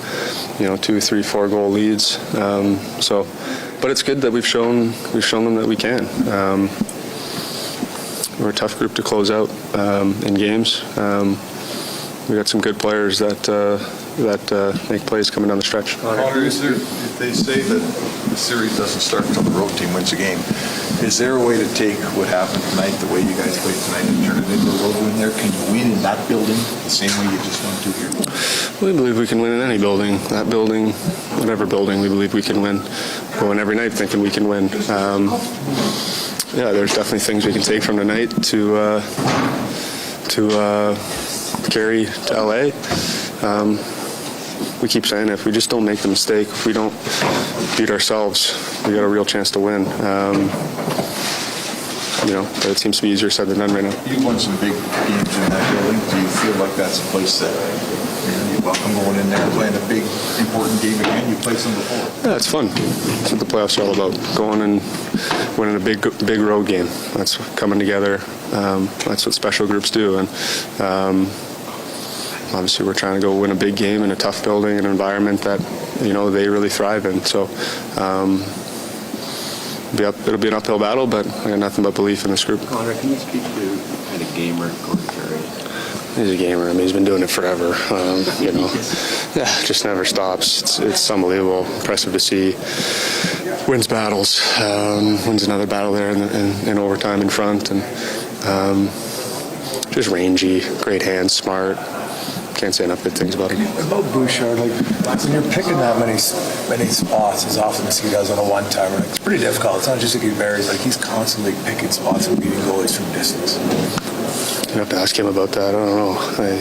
2, 3, 4 goal leads. But it's good that we've shown them that we can. We're a tough group to close out in games. We got some good players that make plays coming down the stretch. Connor, if they say that the series doesn't start until the road team wins a game, is there a way to take what happened tonight, the way you guys played tonight, and turn it into a road win there? Can you win in that building the same way you just won 2 here? We believe we can win in any building. That building, whatever building, we believe we can win. Go in every night thinking we can win. There's definitely things we can take from tonight to carry to LA. We keep saying if we just don't make the mistake, if we don't beat ourselves, we got a real chance to win. But it seems to be easier said than done right now. You've won some big games in that building. Do you feel like that's a place that you welcome going in there and playing a big, important game again? You played some before. Yeah, it's fun. That's what the playoffs are all about. Going and winning a big road game. That's coming together. That's what special groups do. And obviously, we're trying to go win a big game in a tough building, an environment that they really thrive in. So it'll be an uphill battle, but I got nothing but belief in this group. Connor, can you speak to kind of gamer Gordon Curry? He's a gamer. He's been doing it forever. Just never stops. It's unbelievable, impressive to see. Wins battles, wins another battle there in overtime in front, and just rangy, great hands, smart. Can't say enough good things about him. About Bouchard, when you're picking that many spots as often as he does on a one-timer, it's pretty difficult. It's not just like he varies. He's constantly picking spots and beating goalies from distance. You have to ask him about that. I don't know. I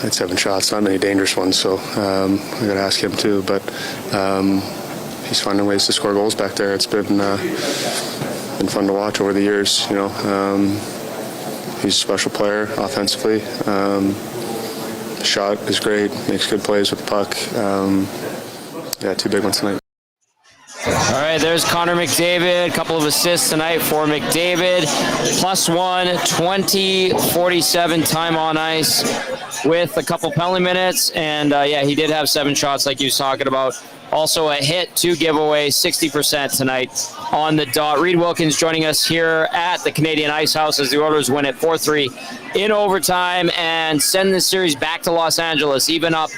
had 7 shots, not many dangerous ones, so I got to ask him too. But he's finding ways to score goals back there. It's been fun to watch over the years. He's a special player offensively. The shot is great. Makes good plays with the puck. two big ones tonight. All right, there's Conor McDavid. A couple of assists tonight for McDavid. +1, 20-47 time on ice with a couple penalty minutes. And, he did have 7 shots like you was talking about. Also a hit, 2 giveaways, 60% tonight on the dot. Reid Wilkins joining us here at the Canadian Ice House as the Oilers win it 4-3 in overtime and send this series back to Los Angeles, even up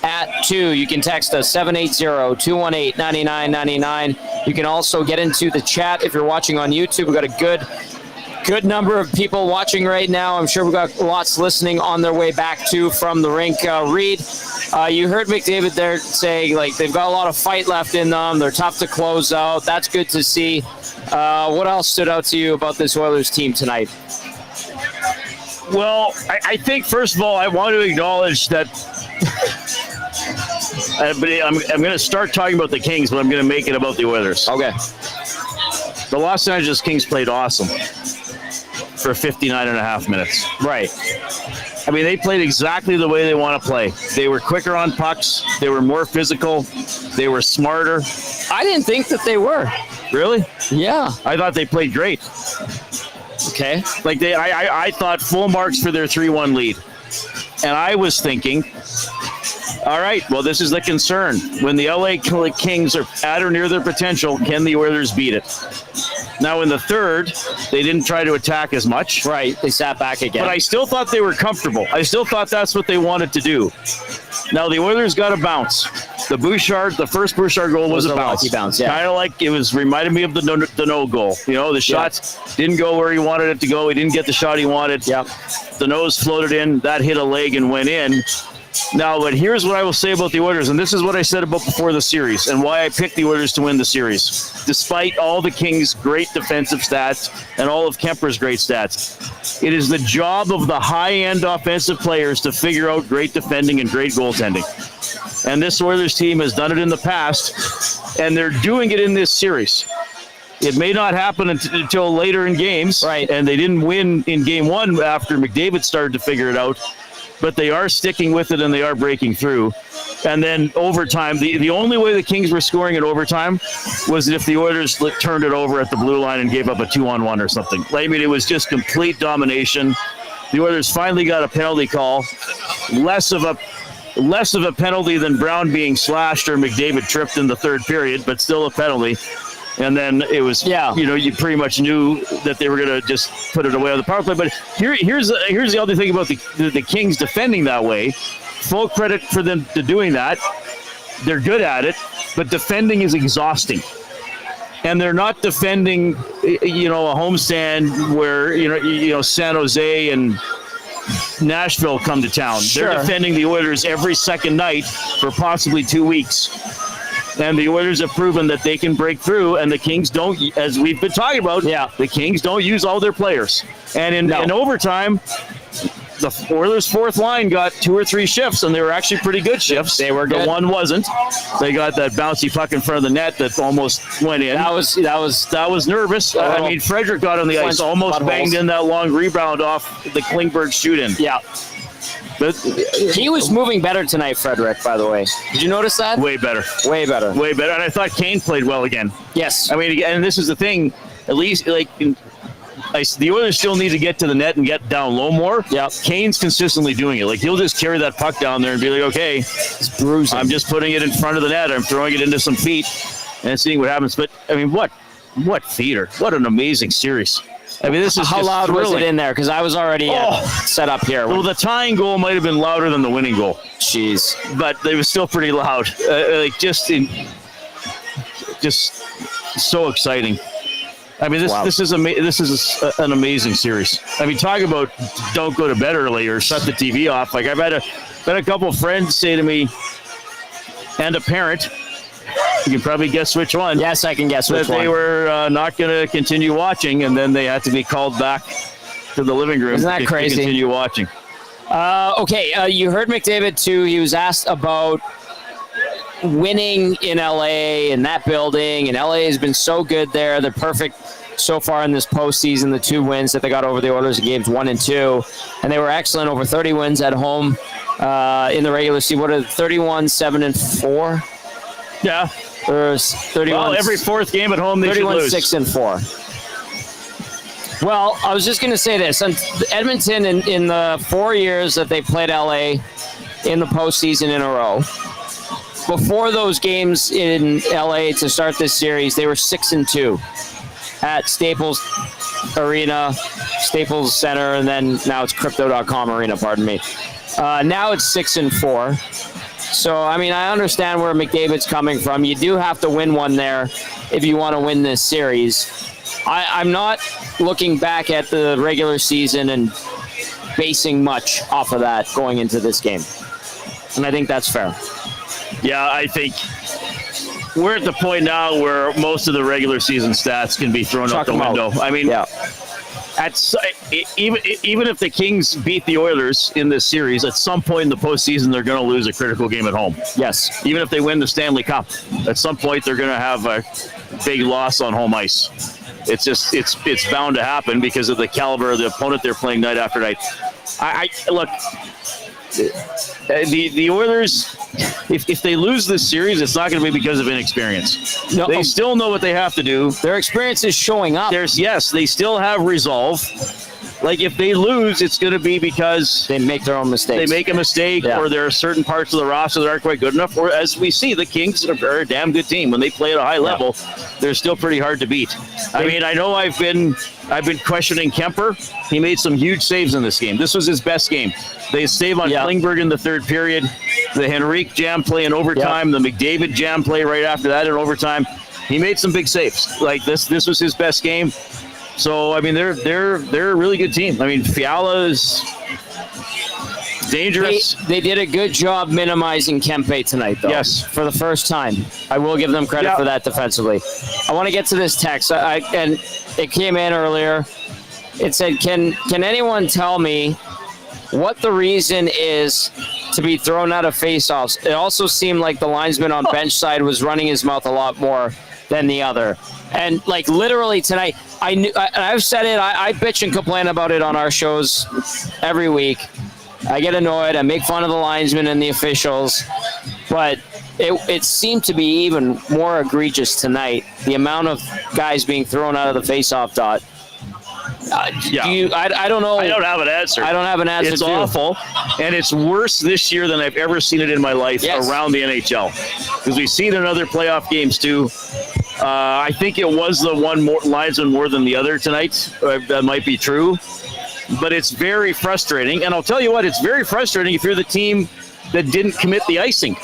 at 2. You can text us 780-218-9999. You can also get into the chat if you're watching on YouTube. We've got a good number of people watching right now. I'm sure we've got lots listening on their way back to from the rink. Reid, you heard McDavid there saying like they've got a lot of fight left in them. They're tough to close out. That's good to see. What else stood out to you about this Oilers team tonight? Well, I think first of all I want to acknowledge that but I'm going to start talking about the Kings, but I'm going to make it about the Oilers. Okay. The Los Angeles Kings played awesome for 59.5 minutes. Right. I mean, they played exactly the way they want to play. They were quicker on pucks. They were more physical. They were smarter. I didn't think that they were. Really? Yeah. I thought they played great. Okay. Like I thought full marks for their 3-1 lead. And I was thinking, all right, well, this is the concern. When the LA Kings are at or near their potential, can the Oilers beat it? Now, in the third, they didn't try to attack as much. Right, they sat back again. But I still thought they were comfortable. I still thought that's what they wanted to do. Now, the Oilers got a bounce. The first Bouchard goal was a bounce. Lucky bounce, yeah. Kind of like reminded me of the no goal. You know, the shots didn't go where he wanted it to go. He didn't get the shot he wanted. Yep. The nose floated in. That hit a leg and went in. Now, but here's what I will say about the Oilers, and this is what I said about before the series and why I picked the Oilers to win the series. Despite all the Kings' great defensive stats and all of Kemper's great stats, it is the job of the high-end offensive players to figure out great defending and great goaltending. And this Oilers team has done it in the past, and they're doing it in this series. It may not happen until later in games, right? And they didn't win in Game 1 after McDavid started to figure it out. But they are sticking with it and they are breaking through. And then overtime, the only way the Kings were scoring in overtime was if the Oilers turned it over at the blue line and gave up a 2-on-1 or something. I mean, it was just complete domination. The Oilers finally got a penalty call, less of a penalty than Brown being slashed or McDavid tripped in the third period, but still a penalty. And then it was, you pretty much knew that they were going to just put it away on the power play. But here's the other thing about the Kings defending that way. Full credit for them to doing that. They're good at it, but defending is exhausting. And they're not defending, a homestand where, San Jose and Nashville come to town. Sure. They're defending the Oilers every second night for possibly 2 weeks. And the Oilers have proven that they can break through, and the Kings don't, as we've been talking about, the Kings don't use all their players. And in overtime, the Oilers' fourth line got 2 or 3 shifts, and they were actually pretty good shifts. They were good. The one wasn't. They got that bouncy puck in front of the net that almost went in. That was nervous. I mean, Frederick got on the ice, almost banged in that long rebound off the Klingberg shoot-in. Yeah. But he was moving better tonight, Frederick, by the way. Did you notice that? Way better. Way better. Way better. And I thought Kane played well again. Yes. I mean, and this is the thing, at least, the Oilers still need to get to the net and get down low more. Yeah. Kane's consistently doing it. Like, he'll just carry that puck down there and be like, okay, it's bruising. I'm just putting it in front of the net. I'm throwing it into some feet and seeing what happens. But, I mean, what theater. What an amazing series. I mean, this is how loud thrilling. was it in there? Because I was already set up here. Well, the tying goal might have been louder than the winning goal. Jeez. But it was still pretty loud. Just so exciting. I mean, this is an amazing series. I mean, talk about don't go to bed early or shut the TV off. Like, I've had a couple of friends say to me, and a parent, you can probably guess which one. Yes, I can guess which one. That they were not going to continue watching, and then they had to be called back to the living room. Isn't that crazy? To continue watching. You heard McDavid, too. He was asked about winning in LA and that building, and LA has been so good there. They're perfect so far in this postseason. The 2 wins that they got over the Oilers in games 1 and 2, and they were excellent. Over 30 wins at home in the regular season. What are 31, 7 and 4? Yeah. Or 31. Well, every fourth game at home they should lose. 31-6-4. Well, I was just going to say this. Edmonton, in the 4 years that they played LA in the postseason in a row, before those games in LA to start this series, they were 6-2 at Staples Arena, Staples Center, and then now it's Crypto.com Arena, pardon me. Now it's 6-4. So, I mean, I understand where McDavid's coming from. You do have to win one there if you want to win this series. I'm not looking back at the regular season and basing much off of that going into this game. And I think that's fair. Yeah, I think we're at the point now where most of the regular season stats can be thrown out the window. I mean, even if the Kings beat the Oilers in this series, at some point in the postseason, they're going to lose a critical game at home. Yes. Even if they win the Stanley Cup, at some point they're going to have a big loss on home ice. It's just it's bound to happen because of the caliber of the opponent they're playing night after night. I look, the Oilers, if they lose this series, it's not going to be because of inexperience. No, they still know what they have to do. Their experience is showing up. Yes, they still have resolve. Like, if they lose, it's going to be because they make their own mistakes. They make a mistake, or there are certain parts of the roster that aren't quite good enough. Or, as we see, the Kings are a damn good team. When they play at a high level, they're still pretty hard to beat. I mean, I know I've been questioning Kemper. He made some huge saves in this game. This was his best game. They save on Klingberg in the third period. The Henrique jam play in overtime. The McDavid jam play right after that in overtime. He made some big saves. Like, this was his best game. So, I mean, they're a really good team. I mean, Fiala is dangerous. They did a good job minimizing Kempe tonight, though. Yes. For the first time. I will give them credit for that defensively. I want to get to this text. And it came in earlier. It said, can anyone tell me what the reason is to be thrown out of faceoffs? It also seemed like the linesman on bench side was running his mouth a lot more than the other. And, like, literally tonight, I've said it, I bitch and complain about it on our shows every week. I get annoyed, I make fun of the linesmen and the officials, but it seemed to be even more egregious tonight, the amount of guys being thrown out of the face-off dot. I don't know. I don't have an answer. I don't have an answer. It's awful, and it's worse this year than I've ever seen it in my life around the NHL. Because we've seen it in other playoff games too. I think it was the one linesman more than the other tonight. That might be true, but it's very frustrating. And I'll tell you what, it's very frustrating if you're the team that didn't commit the icing.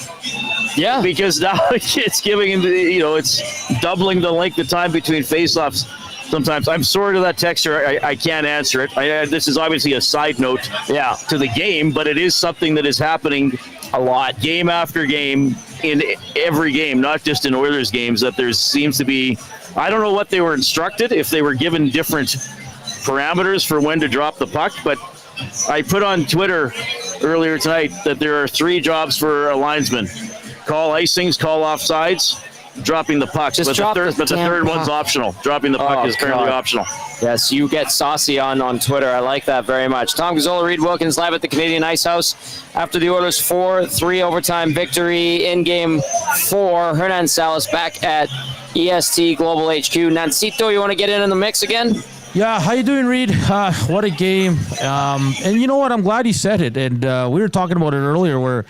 Yeah, because now it's giving him, it's doubling the length of time between faceoffs. Sometimes I'm sorry to that texter. I can't answer it. This is obviously a side note to the game, but it is something that is happening a lot, game after game, in every game, not just in Oilers games, that there seems to be, I don't know what they were instructed, if they were given different parameters for when to drop the puck, but I put on Twitter earlier tonight that there are 3 jobs for a linesman. Call icings, call offsides, dropping the puck. But the third one's optional. Dropping the puck is currently optional. Yes, you get saucy on Twitter. I like that very much. Tom Gazzola, Reid Wilkins live at the Canadian Ice House after the Oilers' 4-3 overtime victory in Game 4. Hernan Salas back at EST Global HQ. Nancito, you want to get in the mix again? Yeah, how you doing, Reid? What a game. And you know what? I'm glad you said it. And we were talking about it earlier where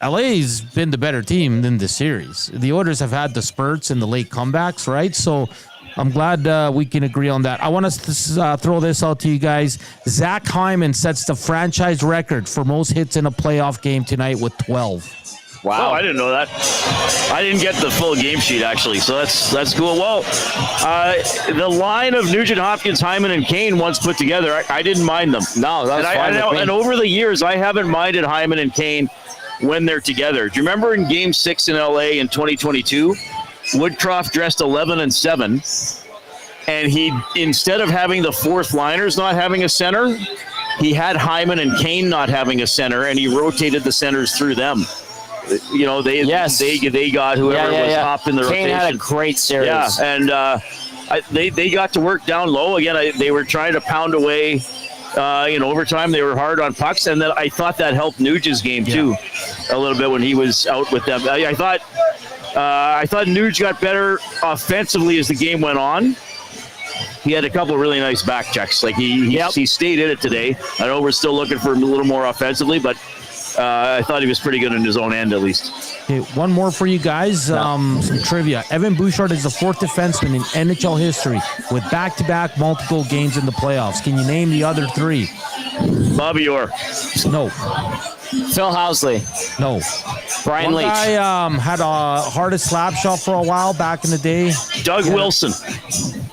LA's been the better team than the series. The Oilers have had the spurts and the late comebacks, right? So I'm glad we can agree on that. I want to throw this out to you guys. Zach Hyman sets the franchise record for most hits in a playoff game tonight with 12. Wow. Oh, I didn't know that. I didn't get the full game sheet, actually, so that's cool. Well, the line of Nugent Hopkins, Hyman, and Kane once put together, I didn't mind them. No, that's fine. And over the years, I haven't minded Hyman and Kane when they're together. Do you remember in Game 6 in LA in 2022, Woodcroft dressed 11 and 7, and he, instead of having the fourth liners not having a center, he had Hyman and Kane not having a center, and he rotated the centers through them. You know, they got whoever was top in the rotation. Kane had a great series. Yeah, and they got to work down low. Again, they were trying to pound away in overtime. They were hard on pucks, and then I thought that helped Nuge's game too a little bit when he was out with them. I thought I thought Nuge got better offensively as the game went on. He had a couple of really nice back checks. Like he stayed in it today. I know we're still looking for a little more offensively, but I thought he was pretty good in his own end at least. Okay, one more for you guys. Some trivia. Evan Bouchard is the 4th defenseman in NHL history with back-to-back multiple games in the playoffs. Can you name the other 3? Bobby Orr. No. Phil Housley. No. Brian One Leach. guy had a hardest slap shot for a while back in the day. Doug Wilson.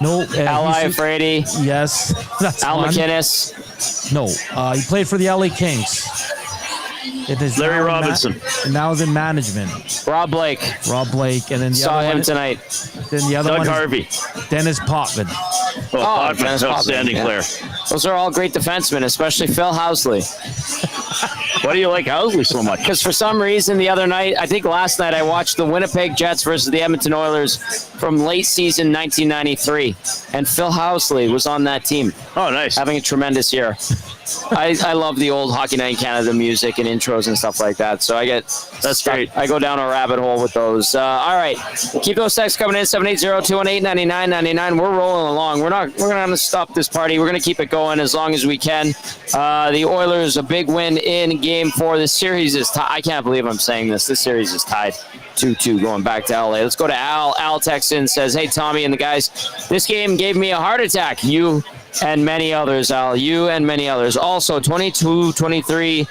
No. Al Iafrate. Yes. That's Al one. McInnes. No. He played for the LA Kings. It is Larry Robinson. And now he's in management. Rob Blake. And then the Saw other him one, tonight. Then the other Doug one Harvey. is Dennis Potvin. Potvin, Dennis Potvin, outstanding player. Those are all great defensemen, especially Phil Housley. Why do you like Housley so much? Because for some reason the other night, I think last night, I watched the Winnipeg Jets versus the Edmonton Oilers from late season 1993, and Phil Housley was on that team. Oh, nice. Having a tremendous year. I love the old Hockey Night in Canada music and intros and stuff like that. So that's great. I go down a rabbit hole with those. All right, keep those texts coming in 780-218-9999. We're rolling along. We're gonna stop this party. We're gonna keep it going as long as we can. The Oilers a big win in Game 4. This series is I can't believe I'm saying this. This series is tied 2-2 going back to LA. Let's go to Al. Al texts in, says, "Hey Tommy and the guys, this game gave me a heart attack. You and many others, Al. You and many others. Also, 22-23,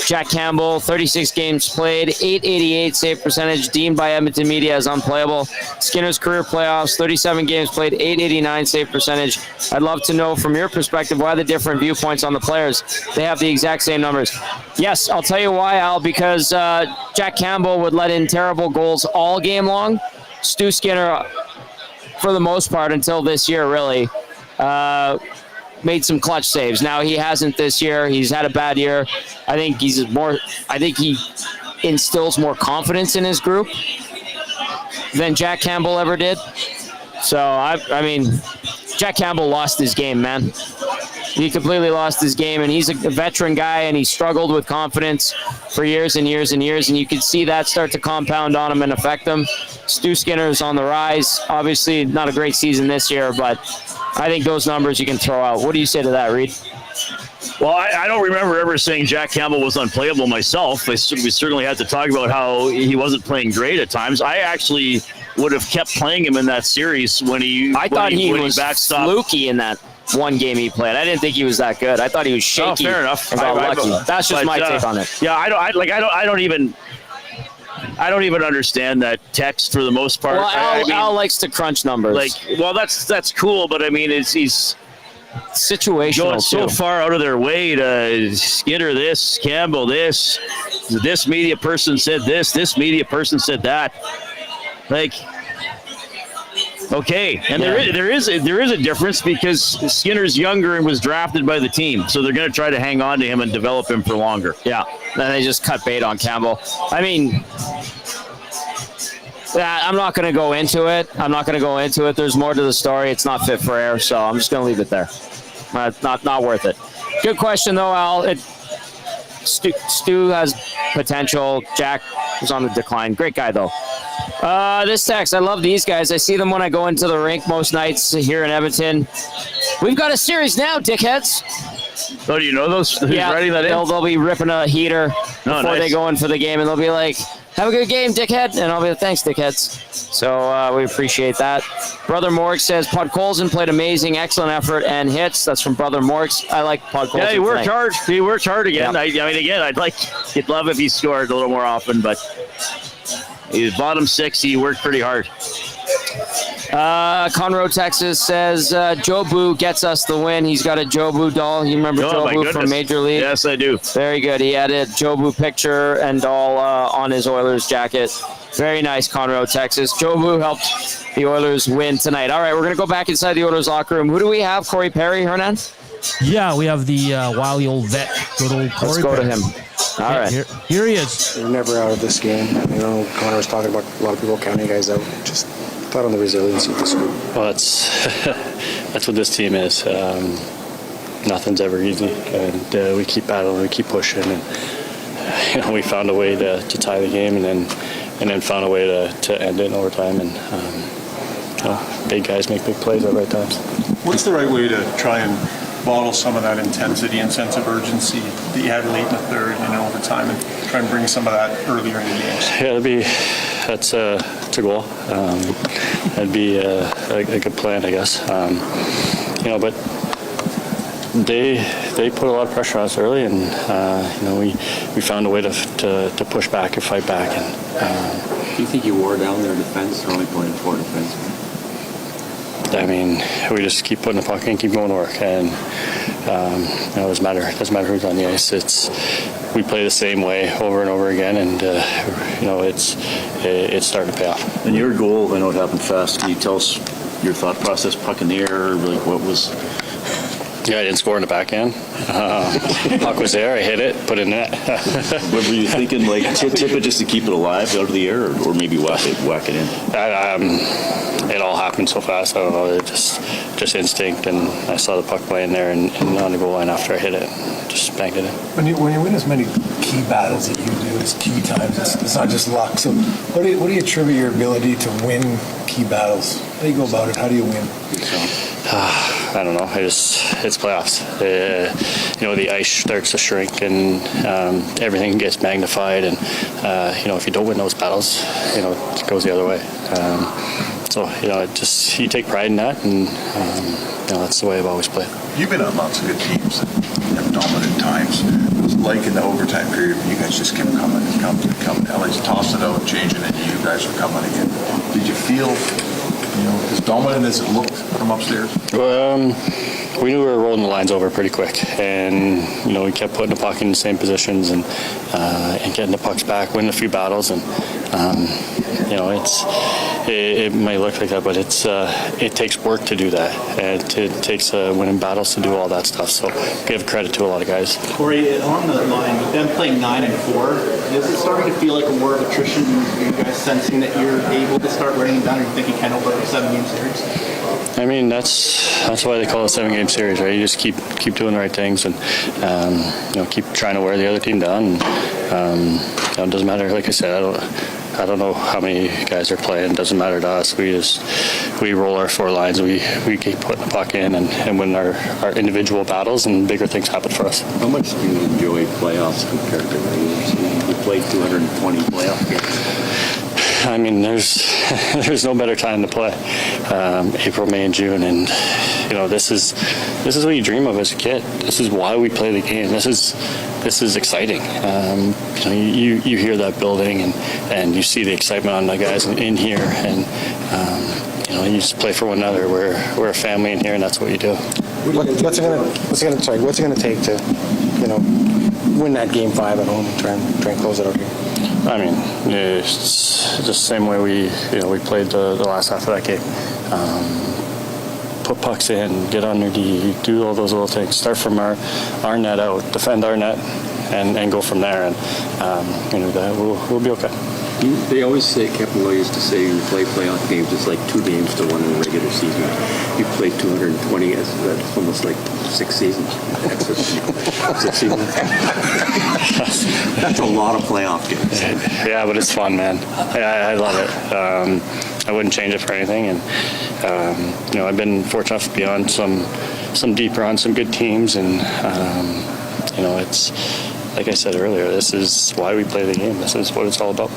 Jack Campbell, 36 games played, .888 save percentage, deemed by Edmonton media as unplayable. Skinner's career playoffs, 37 games played, .889 save percentage. I'd love to know from your perspective why the different viewpoints on the players. They have the exact same numbers." Yes, I'll tell you why, Al, because Jack Campbell would let in terrible goals all game long. Stu Skinner, for the most part, until this year, really, made some clutch saves. Now he hasn't this year. He's had a bad year. I think he instills more confidence in his group than Jack Campbell ever did. So I mean, Jack Campbell lost his game, man. He completely lost his game, and he's a veteran guy, and he struggled with confidence for years and years and years, and you could see that start to compound on him and affect him. Stu Skinner is on the rise. Obviously, not a great season this year, but I think those numbers you can throw out. What do you say to that, Reid? Well, I don't remember ever saying Jack Campbell was unplayable myself. We certainly had to talk about how he wasn't playing great at times. I actually would have kept playing him in that series when he thought he was backstopped. fluky in that one game he played. I didn't think he was that good. I thought he was shaky. Oh, fair enough. And got lucky. That's just my take on it. Yeah, I don't even understand that text for the most part. Well, Al likes to crunch numbers. That's cool, but I mean, he's situational going so far out of their way to Skinner this, Campbell this media person said this media person said that. Like, okay, and there is a difference because Skinner's younger and was drafted by the team, so they're going to try to hang on to him and develop him for longer. Yeah, then they just cut bait on Campbell. I mean, I'm not going to go into it. There's more to the story. It's not fit for air, so I'm just going to leave it there. Not worth it. Good question, though, Al. Stu has potential. Jack was on the decline. Great guy, though. This text, I love these guys. I see them when I go into the rink most nights here in Edmonton. We've got a series now, dickheads. Oh, do you know those? Who's writing that in? They'll be ripping a heater before they go in for the game, and they'll be like, "Have a good game, dickhead." And I'll be like, "Thanks, dickheads." So we appreciate that. Brother Morgs says, Podkolzin played amazing, excellent effort and hits. That's from Brother Morgs. I like Podkolzin. Yeah, he worked tonight. hard. He worked hard again. Yeah. I mean, again, you'd love if he scored a little more often, but he's bottom six. He worked pretty hard. Conroe, Texas says, Jobu gets us the win. He's got a Jobu doll. You remember Jobu from Major League? Yes, I do. Very good. He had a Jobu picture and doll on his Oilers jacket. Very nice, Conroe, Texas. Jobu helped the Oilers win tonight. All right, we're going to go back inside the Oilers locker room. Who do we have? Corey Perry, Hernan? Yeah, we have the wily old vet. Good old Corey. Let's go to him. All right. Here he is. They're never out of this game. You know, Connor was talking about a lot of people counting guys out. Just thought on the resiliency of this group. Well, that's what this team is. Nothing's ever easy, and we keep battling, we keep pushing, and we found a way to tie the game, and then then found a way to end it in overtime. And big guys make big plays at right times. What's the right way to try and bottle some of that intensity and sense of urgency that you had late in the third and overtime, and try and bring some of that earlier in the games? Yeah, that's a goal. That'd be a good plan, I guess. But they put a lot of pressure on us early, and we found a way to push back and fight back. And do you think you wore down their defense? They're only playing 4 defensemen. I mean, we just keep putting the puck in, keep going to work, and it doesn't matter who's on the ice. We play the same way over and over again, and it's starting to pay off. And your goal, I know it happened fast. Can you tell us your thought process, puck in the air, like what was? Yeah, I didn't score in the backhand. Puck was there, I hit it, put it in net. What were you thinking, like tip it just to keep it alive out of the air, or maybe whack it in? It all happened so fast. I don't know. It just instinct, and I saw the puck laying there and on the goal line after I hit it, just banged it in. When you win as many key battles that you do, as key times, it's not just luck. So, what do you attribute your ability to win key battles? How do you go about it? How do you win? I don't know. It's playoffs. The ice starts to shrink, and everything gets magnified. And if you don't win those battles, it goes the other way. You take pride in that, and that's the way I've always played. You've been on lots of good teams and have dominant times. It was like in the overtime period, you guys just kept coming and coming and coming. LA's tossed it out, changing it, and you guys were coming again. Did you feel as dominant as it looked from upstairs? We knew we were rolling the lines over pretty quick, and we kept putting the puck in the same positions and getting the pucks back, winning a few battles, and it might look like that, but it takes work to do that, and it takes winning battles to do all that stuff. So give credit to a lot of guys. Corey, on the line, with them playing 9 and 4, is it starting to feel like a war of attrition? Are you guys sensing that you're able to start wearing them down, or you think you can over a 7-game series? I mean, that's why they call it a 7-game series, right? You just keep doing the right things, and keep trying to wear the other team down. And, it doesn't matter. Like I said, I don't know how many guys are playing. It doesn't matter to us. We roll our 4 lines. We keep putting the puck in and win our individual battles, and bigger things happen for us. How much do you enjoy playoffs compared to regular? You played 220 playoff games. I mean, there's no better time to play. April, May, and June, and this is what you dream of as a kid. This is why we play the game. This is exciting. You hear that building, and you see the excitement on the guys in here, and you just play for one another. We're a family in here, and that's what you do. What's it gonna take to win that game 5 at home and try and close it out here? I mean, it's just the same way we played the last half of that game. Put pucks in, get on your D, do all those little things. Start from our net out, defend our net, and go from there. And we'll be okay. They always say, Kevin Lowe used to say, you play playoff games, it's like 2 games to 1 in the regular season. You played 220, that's almost like 6 seasons. 6 seasons. That's a lot of playoff games. Yeah, but it's fun, man. I love it. I wouldn't change it for anything. And I've been fortunate to be on some deep runs, some good teams, and it's like I said earlier. This is why we play the game. This is what it's all about.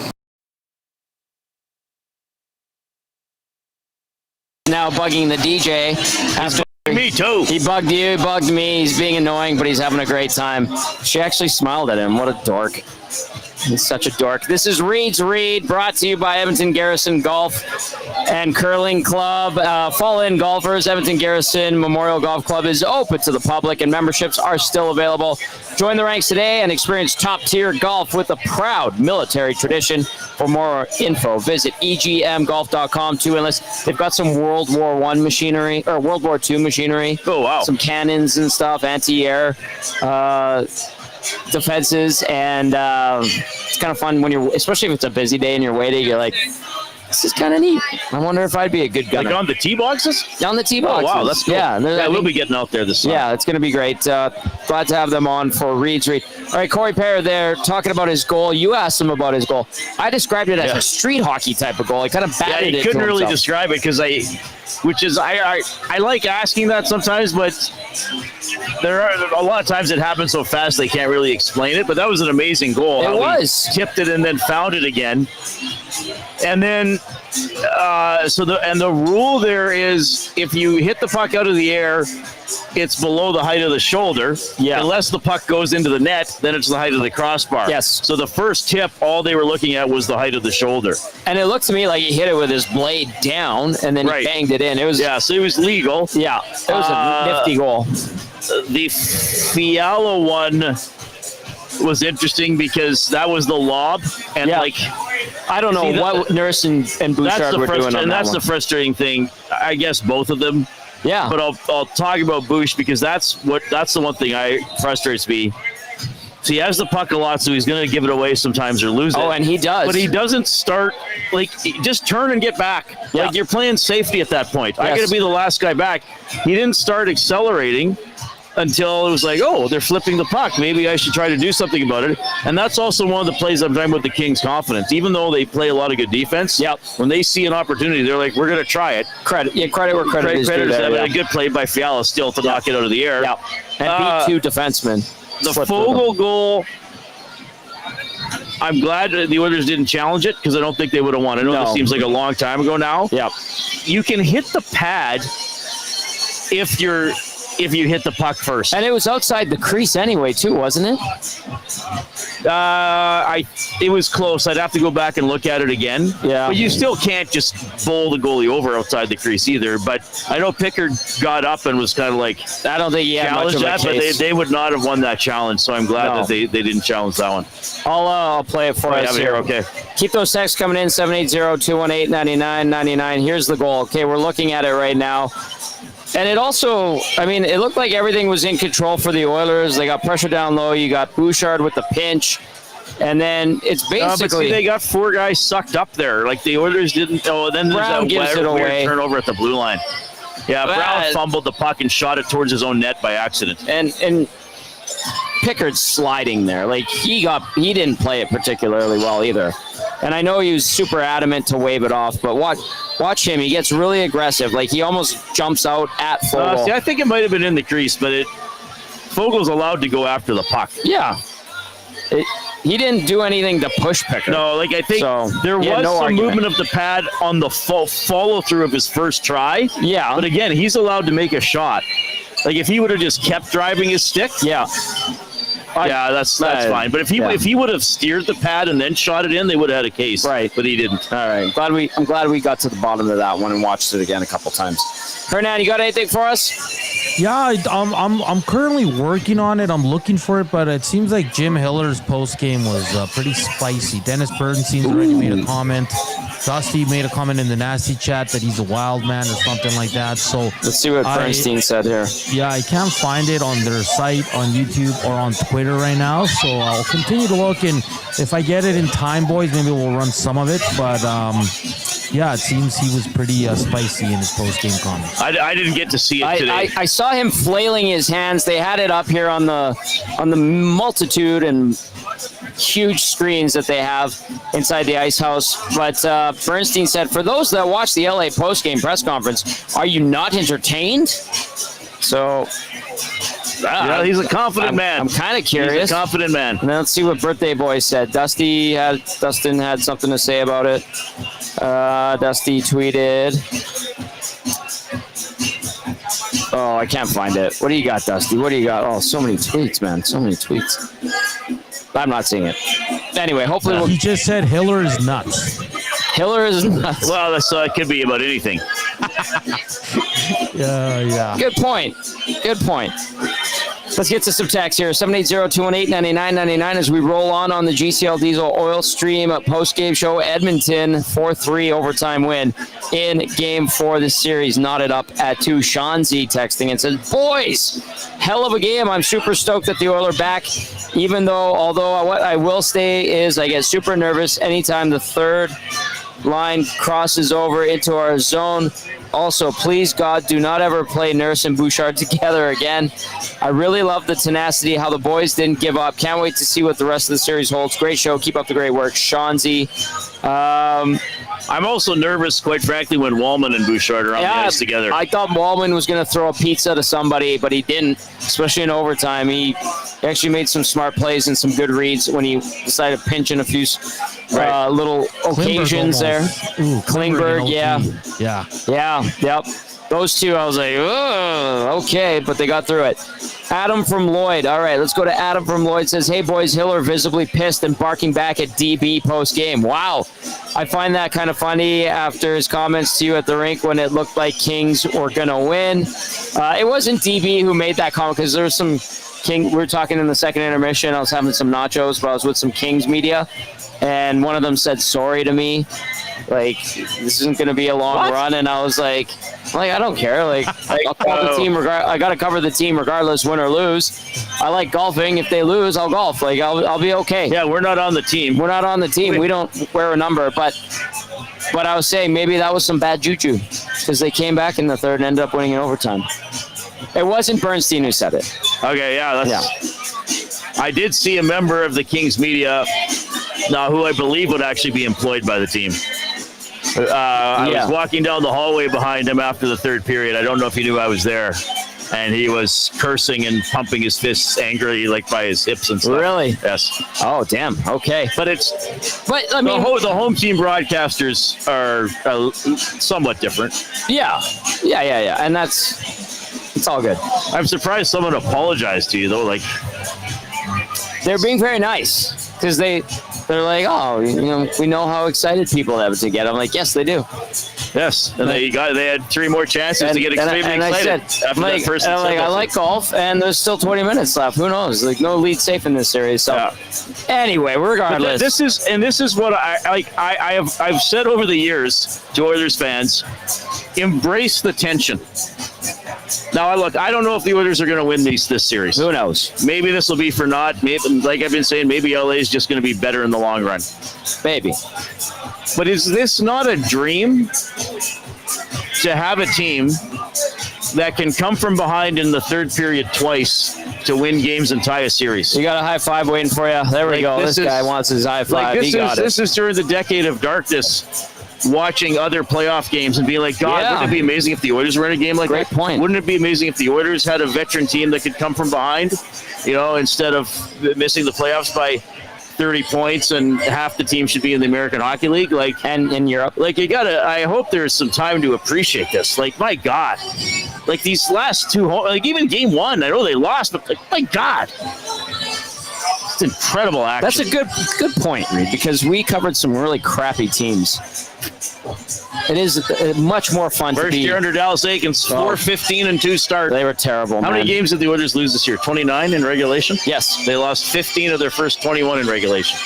Now bugging the DJ after me too. He bugged you, bugged me. He's being annoying, but he's having a great time. She actually smiled at him. What a dork. He's such a dork. This is Reid's Reid, brought to you by Edmonton Garrison Golf and Curling Club. Fall in golfers. Edmonton Garrison Memorial Golf Club is open to the public, and memberships are still available. Join the ranks today and experience top-tier golf with a proud military tradition. For more info, visit egmgolf.com to enlist. They've got some World War I machinery, or World War II machinery. Oh, wow. Some cannons and stuff, anti-air defenses, and it's kind of fun when you're, especially if it's a busy day and you're waiting, you're like, this is kind of neat. I wonder if I'd be a good gunner. Like on the tee boxes? On the tee boxes. Oh, wow, that's cool. Yeah, we'll be getting out there this summer. Yeah, it's going to be great. Glad to have them on for Reid's Reid. All right, Corey Perry there talking about his goal. You asked him about his goal. I described it as a street hockey type of goal. I kind of batted it. Yeah, you couldn't to really himself. describe it because I like asking that sometimes, but there are a lot of times it happens so fast they can't really explain it. But that was an amazing goal. It How was. he tipped it and then found it again, and then the rule there is if you hit the puck out of the air, it's below the height of the shoulder. Yeah. Unless the puck goes into the net, then it's the height of the crossbar. Yes. So the first tip, all they were looking at was the height of the shoulder. And it looked to me like he hit it with his blade down and then he banged it in. It was so it was legal. Yeah, it was a nifty goal. The Fiala one was interesting because that was the lob, and I don't know what Nurse and Bouchard were doing on and that that's one. the frustrating thing. I guess both of them. Yeah. But I'll talk about Bouch because that's the one thing frustrates me. So he has the puck a lot, so he's going to give it away sometimes or lose it. Oh, and he does. But he doesn't start, just turn and get back. Yeah. You're playing safety at that point. I got to be the last guy back. He didn't start accelerating until it was like, oh, they're flipping the puck. Maybe I should try to do something about it. And that's also one of the plays I'm talking about the Kings' confidence. Even though they play a lot of good defense, when they see an opportunity, they're like, we're going to try it. Credit where credit is due there. A good play by Fiala still to knock it out of the air. Yeah. And beat two defensemen. The Fogle goal, I'm glad the Oilers didn't challenge it because I don't think they would have won. I know this seems like a long time ago now. Yeah. You can hit the pad if you hit the puck first. And it was outside the crease anyway, too, wasn't it? It was close. I'd have to go back and look at it again. Yeah. But you still can't just bowl the goalie over outside the crease either. But I know Pickard got up and was kind of like, I don't think he had much of a but case. they would not have won that challenge. So I'm glad that they didn't challenge that one. I'll play it for us here. Okay. Keep those texts coming in, 780-218-9999. Here's the goal. Okay, we're looking at it right now. And it also, it looked like everything was in control for the Oilers. They got pressure down low. You got Bouchard with the pinch. And then it's But basically... see, they got four guys sucked up there. Like the Oilers didn't... Oh, then there's Brown gives it weird away. turnover at the blue line. Yeah, Brown fumbled the puck and shot it towards his own net by accident. And Pickard's sliding there. Like, he didn't play it particularly well either. And I know he was super adamant to wave it off, but watch him. He gets really aggressive. Like, he almost jumps out at Fogle. See, I think it might have been in the crease, but Fogel's allowed to go after the puck. Yeah. He didn't do anything to push Pickard. No, I think there was some movement of the pad on the follow-through of his first try. Yeah. But again, he's allowed to make a shot. Like, if he would have just kept driving his stick. Yeah. That's fine. But if he would have steered the pad and then shot it in, they would have had a case. Right. But he didn't. All right. I'm glad we got to the bottom of that one and watched it again a couple times. Hernan, you got anything for us? Yeah, I'm currently working on it. I'm looking for it, but it seems like Jim Hiller's post game was pretty spicy. Dennis Bernstein's already made a comment. Dusty made a comment in the nasty chat that he's a wild man or something like that. So let's see what Bernstein said here. Yeah, I can't find it on their site, on YouTube, or on Twitter right now. So I'll continue to look, and if I get it in time, boys, maybe we'll run some of it. But yeah, it seems he was pretty spicy in his post game comments. I didn't get to see it today. I saw him flailing his hands. They had it up here on the multitude and huge screens that they have inside the ice house. But Bernstein said, for those that watch the LA post-game press conference, are you not entertained? So he's a confident man. I'm kind of curious. He's a confident man. And let's see what Birthday Boy said. Dustin had something to say about it. Dusty tweeted. Oh, I can't find it. What do you got, Dusty? What do you got? Oh, so many tweets, man. So many tweets. I'm not seeing it. Anyway, hopefully He just said Hiller is nuts. Hiller is nuts. Well, it could be about anything. Yeah. Good point. Let's get to some text here. 780-218-9999 as we roll on the GCL Diesel Oil Stream post-game show. Edmonton 4-3 overtime win in Game 4 of this series. Knotted up at 2. Sean Z texting and says, boys, hell of a game. I'm super stoked that the Oilers back, although what I will say is I get super nervous anytime the third line crosses over into our zone. Also, please, God, do not ever play Nurse and Bouchard together again. I really love the tenacity, how the boys didn't give up. Can't wait to see what the rest of the series holds. Great show. Keep up the great work. Shanzi. I'm also nervous, quite frankly, when Wallman and Bouchard are on the ice together. I thought Wallman was going to throw a pizza to somebody, but he didn't, especially in overtime. He actually made some smart plays and some good reads when he decided to pinch in a few little occasions there. Ooh, Klingberg, yeah. Yep. Those two, I was like, oh, okay, but they got through it. Adam from Lloyd. All right, let's go to Adam from Lloyd. Says, hey, boys, Hiller visibly pissed and barking back at DB post-game. Wow. I find that kind of funny after his comments to you at the rink when it looked like Kings were going to win. It wasn't DB who made that comment because there was some King. We were talking in the second intermission. I was having some nachos, but I was with some Kings media, and one of them said sorry to me. Like, this isn't going to be a long run. And I was like, I don't care. Like I'll cover the team. I got to cover the team regardless, win or lose. I like golfing. If they lose, I'll golf. Like, I'll be okay. Yeah, we're not on the team. We're not on the team. We don't wear a number. But I was saying maybe that was some bad juju because they came back in the third and ended up winning in overtime. It wasn't Bernstein who said it. Okay, yeah. I did see a member of the Kings media who I believe would actually be employed by the team. I was walking down the hallway behind him after the third period. I don't know if he knew I was there. And he was cursing and pumping his fists angrily, like by his hips and stuff. Really? Yes. Oh, damn. Okay. But I mean, the home team broadcasters are somewhat different. Yeah. And it's all good. I'm surprised someone apologized to you, though. Like, they're being very nice because they're like, oh, we know how excited people have to get. I'm like, yes, they do. Yes, and they had 3 more chances to get extremely excited. I like golf, and there's still 20 minutes left. Who knows? Like, no lead safe in this series. So, anyway, regardless, this is what I've said over the years to Oilers fans: embrace the tension. Now, I don't know if the Oilers are going to win this series. Who knows? Maybe this will be for naught. Maybe, like I've been saying, maybe LA is just going to be better in the long run. Maybe. But is this not a dream to have a team that can come from behind in the third period twice to win games and tie a series? You got a high five waiting for you. There we go. This guy wants his high five. This is during the decade of darkness, watching other playoff games and being like, God, wouldn't it be amazing if the Oilers were in a game like that? Great point. Wouldn't it be amazing if the Oilers had a veteran team that could come from behind, instead of missing the playoffs by 30 points and half the team should be in the American Hockey League, and in Europe. I hope there's some time to appreciate this. Like, my God, these last two, even game 1, I know they lost, but my God, it's incredible action. That's a good point, Reid, because we covered some really crappy teams. It is much more fun to be. First year under Dallas Aikens, 4-15-2 start. They were terrible. How many games did the Oilers lose this year? 29 in regulation? Yes. They lost 15 of their first 21 in regulation.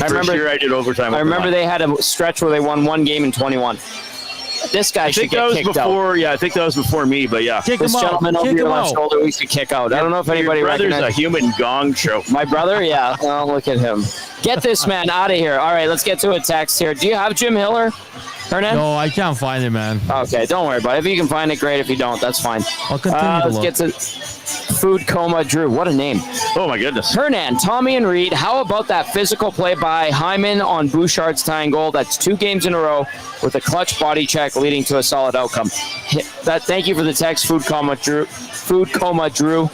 First year I did overtime. I remember they had a stretch where they won 1 game in 21. This guy should get kicked out. Yeah, I think that was before me, but yeah. This gentleman over your left shoulder, we should kick out. I don't know if anybody recognizes. Your brother's a human gong show. My brother? Yeah. Oh, look at him. Get this man out of here. All right, let's get to a text here. Do you have Jim Hiller? Hernan? No, I can't find it, man. Okay, don't worry about it. If you can find it, great. If you don't, that's fine. I'll continue to look. Let's get to Food Coma Drew. What a name. Oh, my goodness. Hernan, Tommy, and Reid, how about that physical play by Hyman on Bouchard's tying goal? That's 2 games in a row with a clutch body check leading to a solid outcome. Thank you for the text, Food Coma Drew.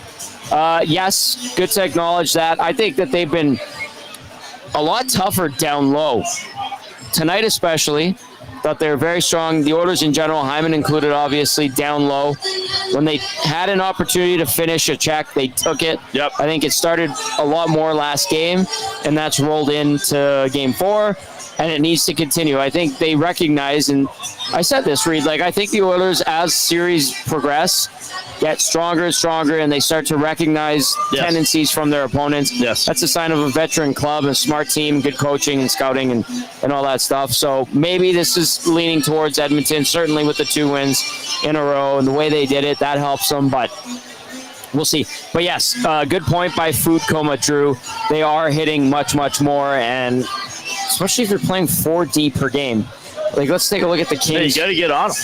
Yes, good to acknowledge that. I think that they've been a lot tougher down low. Tonight especially. Thought they were very strong. The Oilers in general, Hyman included, obviously, down low. When they had an opportunity to finish a check, they took it. Yep. I think it started a lot more last game, and that's rolled into game 4, and it needs to continue. I think they recognize, and I said this, Reid, I think the Oilers, as series progress, get stronger and stronger, and they start to recognize tendencies from their opponents. Yes. That's a sign of a veteran club, a smart team, good coaching and scouting and all that stuff. So maybe this is leaning towards Edmonton, certainly with the 2 wins in a row, and the way they did it, that helps them, but we'll see. But yes, good point by Food Coma Drew. They are hitting much, much more, and especially if you're playing 4D per game. Like, let's take a look at the Kings. You got to get on them.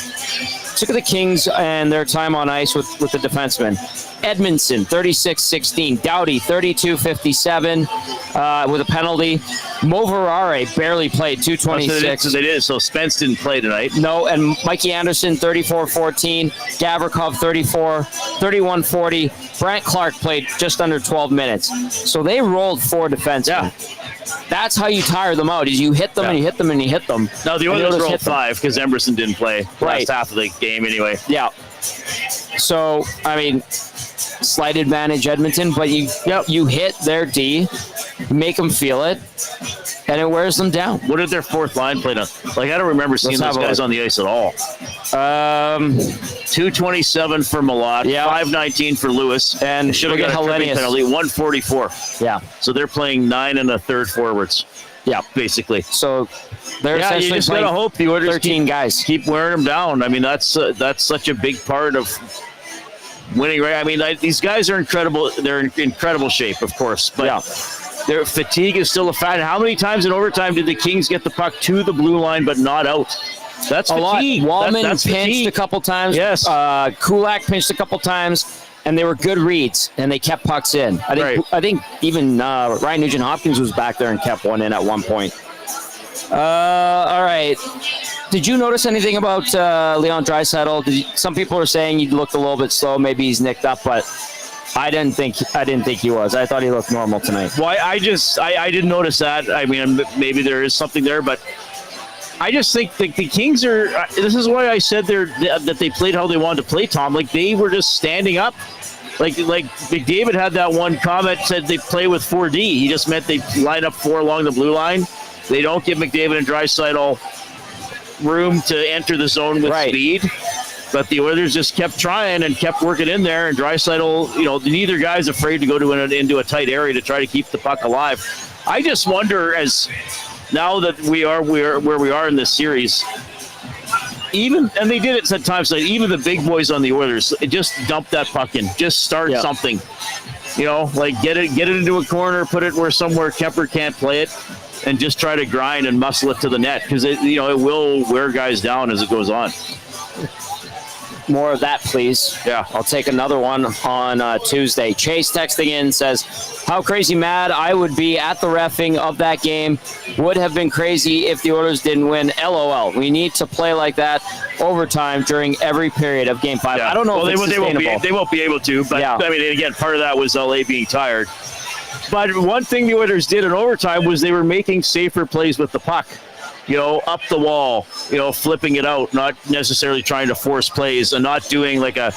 Look at the Kings and their time on ice with the defensemen. Edmondson, 36-16. Doughty, 32-57 with a penalty. Moverare barely played, 226. They did. So Spence didn't play tonight. No, and Mikey Anderson, 34-14. Gavrikov, 31-40. Brant Clark played just under 12 minutes. So they rolled 4 defensemen. Yeah. That's how you tire them out, is you hit them and you hit them and you hit them. No, the Oilers rolled 5 because Emerson didn't play last half of the game anyway. Yeah. So, I mean, slight advantage Edmonton, but you hit their D, make them feel it, and it wears them down. What did their fourth line play now? Like, I don't remember seeing those guys on the ice at all. 227 for Malott, 519 for Lewis, and should have got a tripping penalty, 144. Yeah. So they're playing 9 1/3 forwards. Yeah, basically. So they're essentially you just gotta hope the Oilers 13 guys keep wearing them down. I mean, that's such a big part of winning, right? I mean, these guys are incredible. They're in incredible shape, of course, but their fatigue is still a factor. How many times in overtime did the Kings get the puck to the blue line but not out? That's a fatigue. lot. Wallman that's pinched fatigue. a couple times. Yes. Kulak pinched a couple times, and they were good reads, and they kept pucks in. I think even Ryan Nugent-Hopkins was back there and kept one in at one point. All right. Did you notice anything about Leon Draisaitl? Some people are saying he looked a little bit slow. Maybe he's nicked up, but I didn't think he was. I thought he looked normal tonight. Well, I didn't notice that. I mean, maybe there is something there, but I just think the Kings are. This is why I said that they played how they wanted to play, Tom. Like, they were just standing up. Like McDavid had that one comment, said they play with 4D. He just meant they line up 4 along the blue line. They don't give McDavid and Draisaitl room to enter the zone with speed. But the Oilers just kept trying and kept working in there. And Draisaitl, neither guy's afraid to go into a tight area to try to keep the puck alive. I just wonder, as now that we are where we are in this series, and they did it at times, like even the big boys on the Oilers, just dump that puck in, just start something, like get it into a corner, put it somewhere Kemper can't play it, and just try to grind and muscle it to the net, because it will wear guys down as it goes on. More of that, please. Yeah. I'll take another one on Tuesday. Chase texting in says, how crazy mad I would be at the reffing of that game. Would have been crazy if the Oilers didn't win. LOL. We need to play like that overtime during every period of Game 5. I don't know if it's sustainable. They won't be able to, but I mean, again, part of that was LA being tired. But one thing the Oilers did in overtime was they were making safer plays with the puck. Up the wall, flipping it out, not necessarily trying to force plays, and not doing like a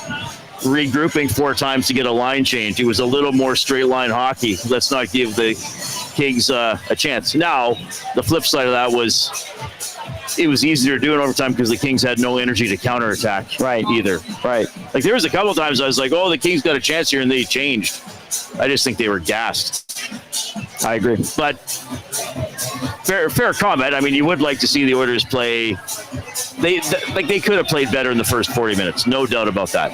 regrouping 4 times to get a line change. It was a little more straight line hockey. Let's not give the Kings a chance. Now, the flip side of that was it was easier to do in overtime because the Kings had no energy to counterattack either. Right. Like, there was a couple times I was like, oh, the Kings got a chance here, and they changed. I just think they were gassed. I agree. But fair comment. I mean, you would like to see the Oilers play. They could have played better in the first 40 minutes. No doubt about that.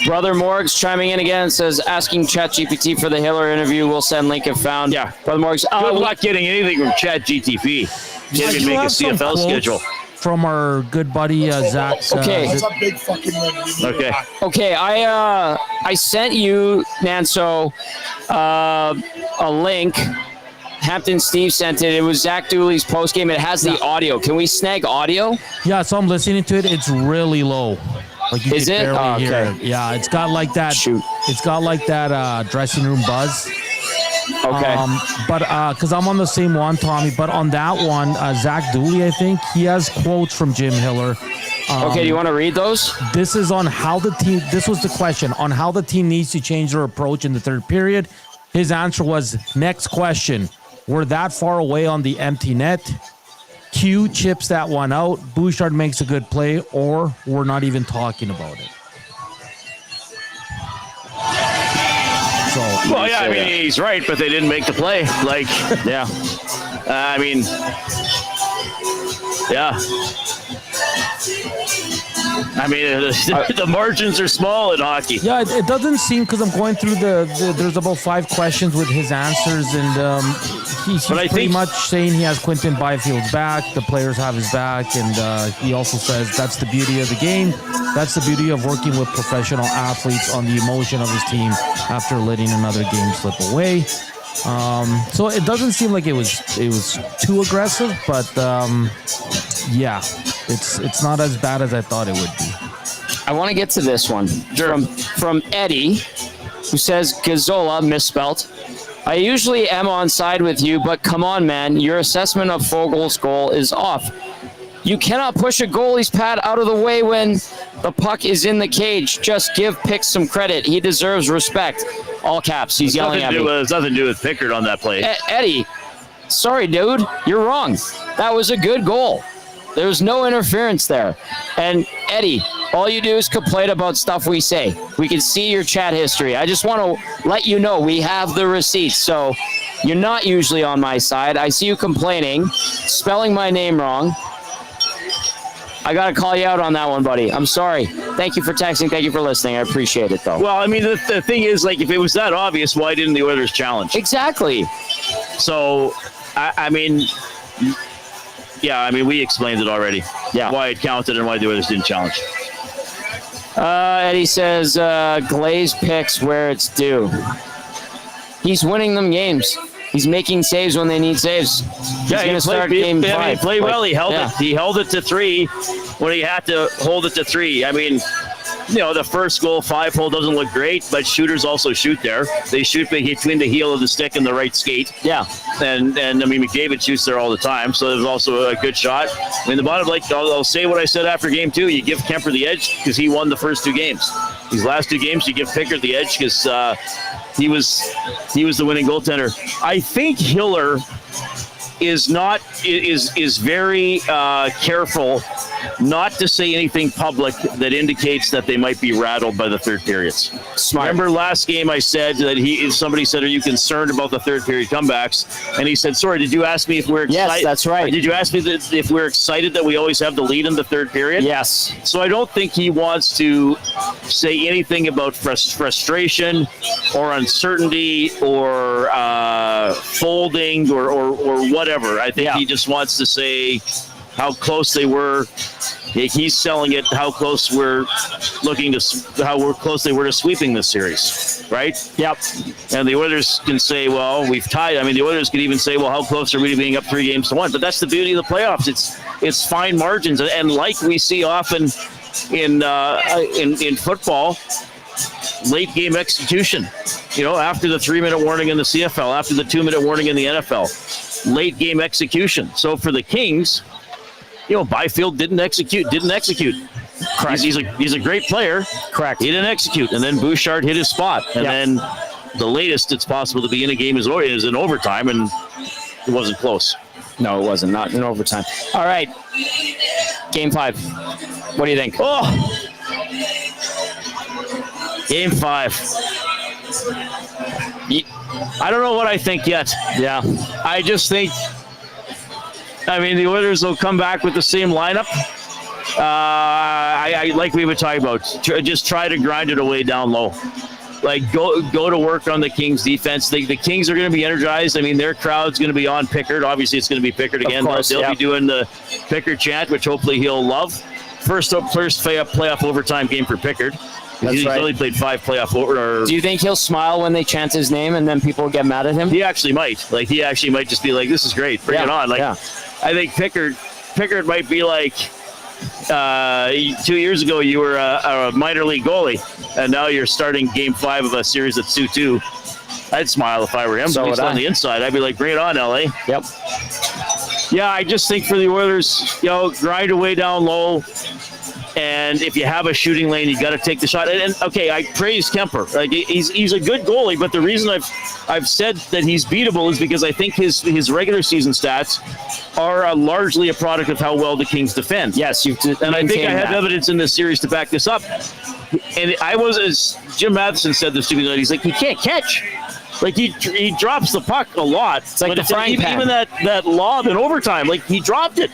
Brother Morgs chiming in again, says, asking ChatGPT for the Hiller interview. We'll send link if found. Yeah. Brother Morgs. Good luck getting anything from ChatGPT. Can't even make a CFL schedule. From our good buddy Zach. Okay. It's a big fucking win. Okay. I sent you, Nanso, a link. Hampton Steve sent it. It was Zach Dooley's postgame. It has the audio. Can we snag audio? Yeah, so I'm listening to it. It's really low. Like, you Is can it? barely Oh, hear okay. it. Yeah, it's got like that. It's got like that dressing room buzz. Okay. But because I'm on the same one, Tommy. But on that one, Zach Dooley, I think he has quotes from Jim Hiller. Okay, do you want to read those? This is on how the team. This was the question on how the team needs to change their approach in the third period. His answer was, next question. We're that far away on the empty net. Q chips that one out. Bouchard makes a good play, or we're not even talking about it. So, well, yeah, I mean, he's right, but they didn't make the play. Like, yeah. I mean, yeah. I mean, the margins are small in hockey. Yeah, it doesn't seem, because I'm going through there's about 5 questions with his answers, and he's pretty much saying he has Quinton Byfield's back, the players have his back, and he also says that's the beauty of the game. That's the beauty of working with professional athletes on the emotion of his team after letting another game slip away. So it doesn't seem like it was too aggressive, but yeah, it's not as bad as I thought it would be. I want to get to this one from Eddie, who says Gazzola misspelt. I usually am on side with you, but come on, man, your assessment of Fogel's goal is off. You cannot push a goalie's pad out of the way when the puck is in the cage. Just give Pick some credit. He deserves respect. All caps. He's yelling at me. It's nothing to do with Pickard on that play. Eddie, sorry, dude. You're wrong. That was a good goal. There was no interference there. And Eddie, all you do is complain about stuff we say. We can see your chat history. I just want to let you know we have the receipts. So you're not usually on my side. I see you complaining, spelling my name wrong. I got to call you out on that one, buddy. I'm sorry. Thank you for texting. Thank you for listening. I appreciate it, though. Well, I mean, the thing is, like, if it was that obvious, why didn't the Oilers challenge? Exactly. So, I mean, yeah, I mean, we explained it already. Yeah. Why it counted and why the Oilers didn't challenge. Eddie says, Glaze picks where it's due. He's winning them games. He's making saves when they need saves. He's going to start game 5. He played well. He held it. He held it to 3 when he had to hold it to 3. I mean, you know, the first goal, 5-hole doesn't look great, but shooters also shoot there. They shoot between the heel of the stick and the right skate. Yeah. And I mean, McDavid shoots there all the time, so it was also a good shot. I mean, the bottom, like, I'll say what I said after game 2. You give Kemper the edge because he won the first 2 games. These last 2 games, you give Pickard the edge because he was the winning goaltender. I think Hiller is very careful not to say anything public that indicates that they might be rattled by the third periods. Smart. Remember last game I said that somebody said, "Are you concerned about the third period comebacks?" And he said, "Sorry, did you ask me if we're excited?" Yes, that's right. Did you ask me if we're excited that we always have the lead in the third period? Yes. So I don't think he wants to say anything about frustration or uncertainty or folding or whatever. I think he just wants to say how close they were. He's selling it how close they were to sweeping this series, right? Yep. And the Oilers can say, well, we've tied. I mean, the Oilers could even say, well, how close are we to being up 3-1? But that's the beauty of the playoffs. It's fine margins, and like we see often in football, late game execution. You know, after the 3-minute warning in the CFL, after the 2-minute warning in the NFL, late game execution. So for the Kings, you know, Byfield didn't execute. Correct. He's a great player. Correct. He didn't execute, and then Bouchard hit his spot, and then the latest it's possible to be in a game is in overtime, and it wasn't close. No, it wasn't. Not in overtime. All right. Game 5. What do you think? Oh! Game 5. I don't know what I think yet. Yeah. I just think, I mean, the Oilers will come back with the same lineup. I like we were talking about, just try to grind it away down low. Like, go to work on the Kings defense. The Kings are going to be energized. I mean, their crowd's going to be on Pickard. Obviously, it's going to be Pickard again. Of course, they'll be doing the Pickard chant, which hopefully he'll love. First playoff overtime game for Pickard. He's only played 5 playoff. Do you think he'll smile when they chant his name and then people get mad at him? He actually might. Like, he actually might just be like, "This is great. Bring it on." Like, I think Pickard might be like, 2 years ago you were a minor league goalie, and now you're starting game 5 of a series that's 2-2. I'd smile if I were him. So but on the inside, I'd be like, "Bring it on, LA." Yep. Yeah, I just think for the Oilers, grind away down low. And if you have a shooting lane, you got to take the shot. And okay, I praise Kemper. Like, he's a good goalie, but the reason I've said that he's beatable is because I think his regular season stats are largely a product of how well the Kings defend. Yes, and I think I have evidence in this series to back this up. And as Jim Matheson said this to me, he's like, he can't catch. Like, he drops the puck a lot. It's like the frying pan. Even that lob in overtime, like, he dropped it.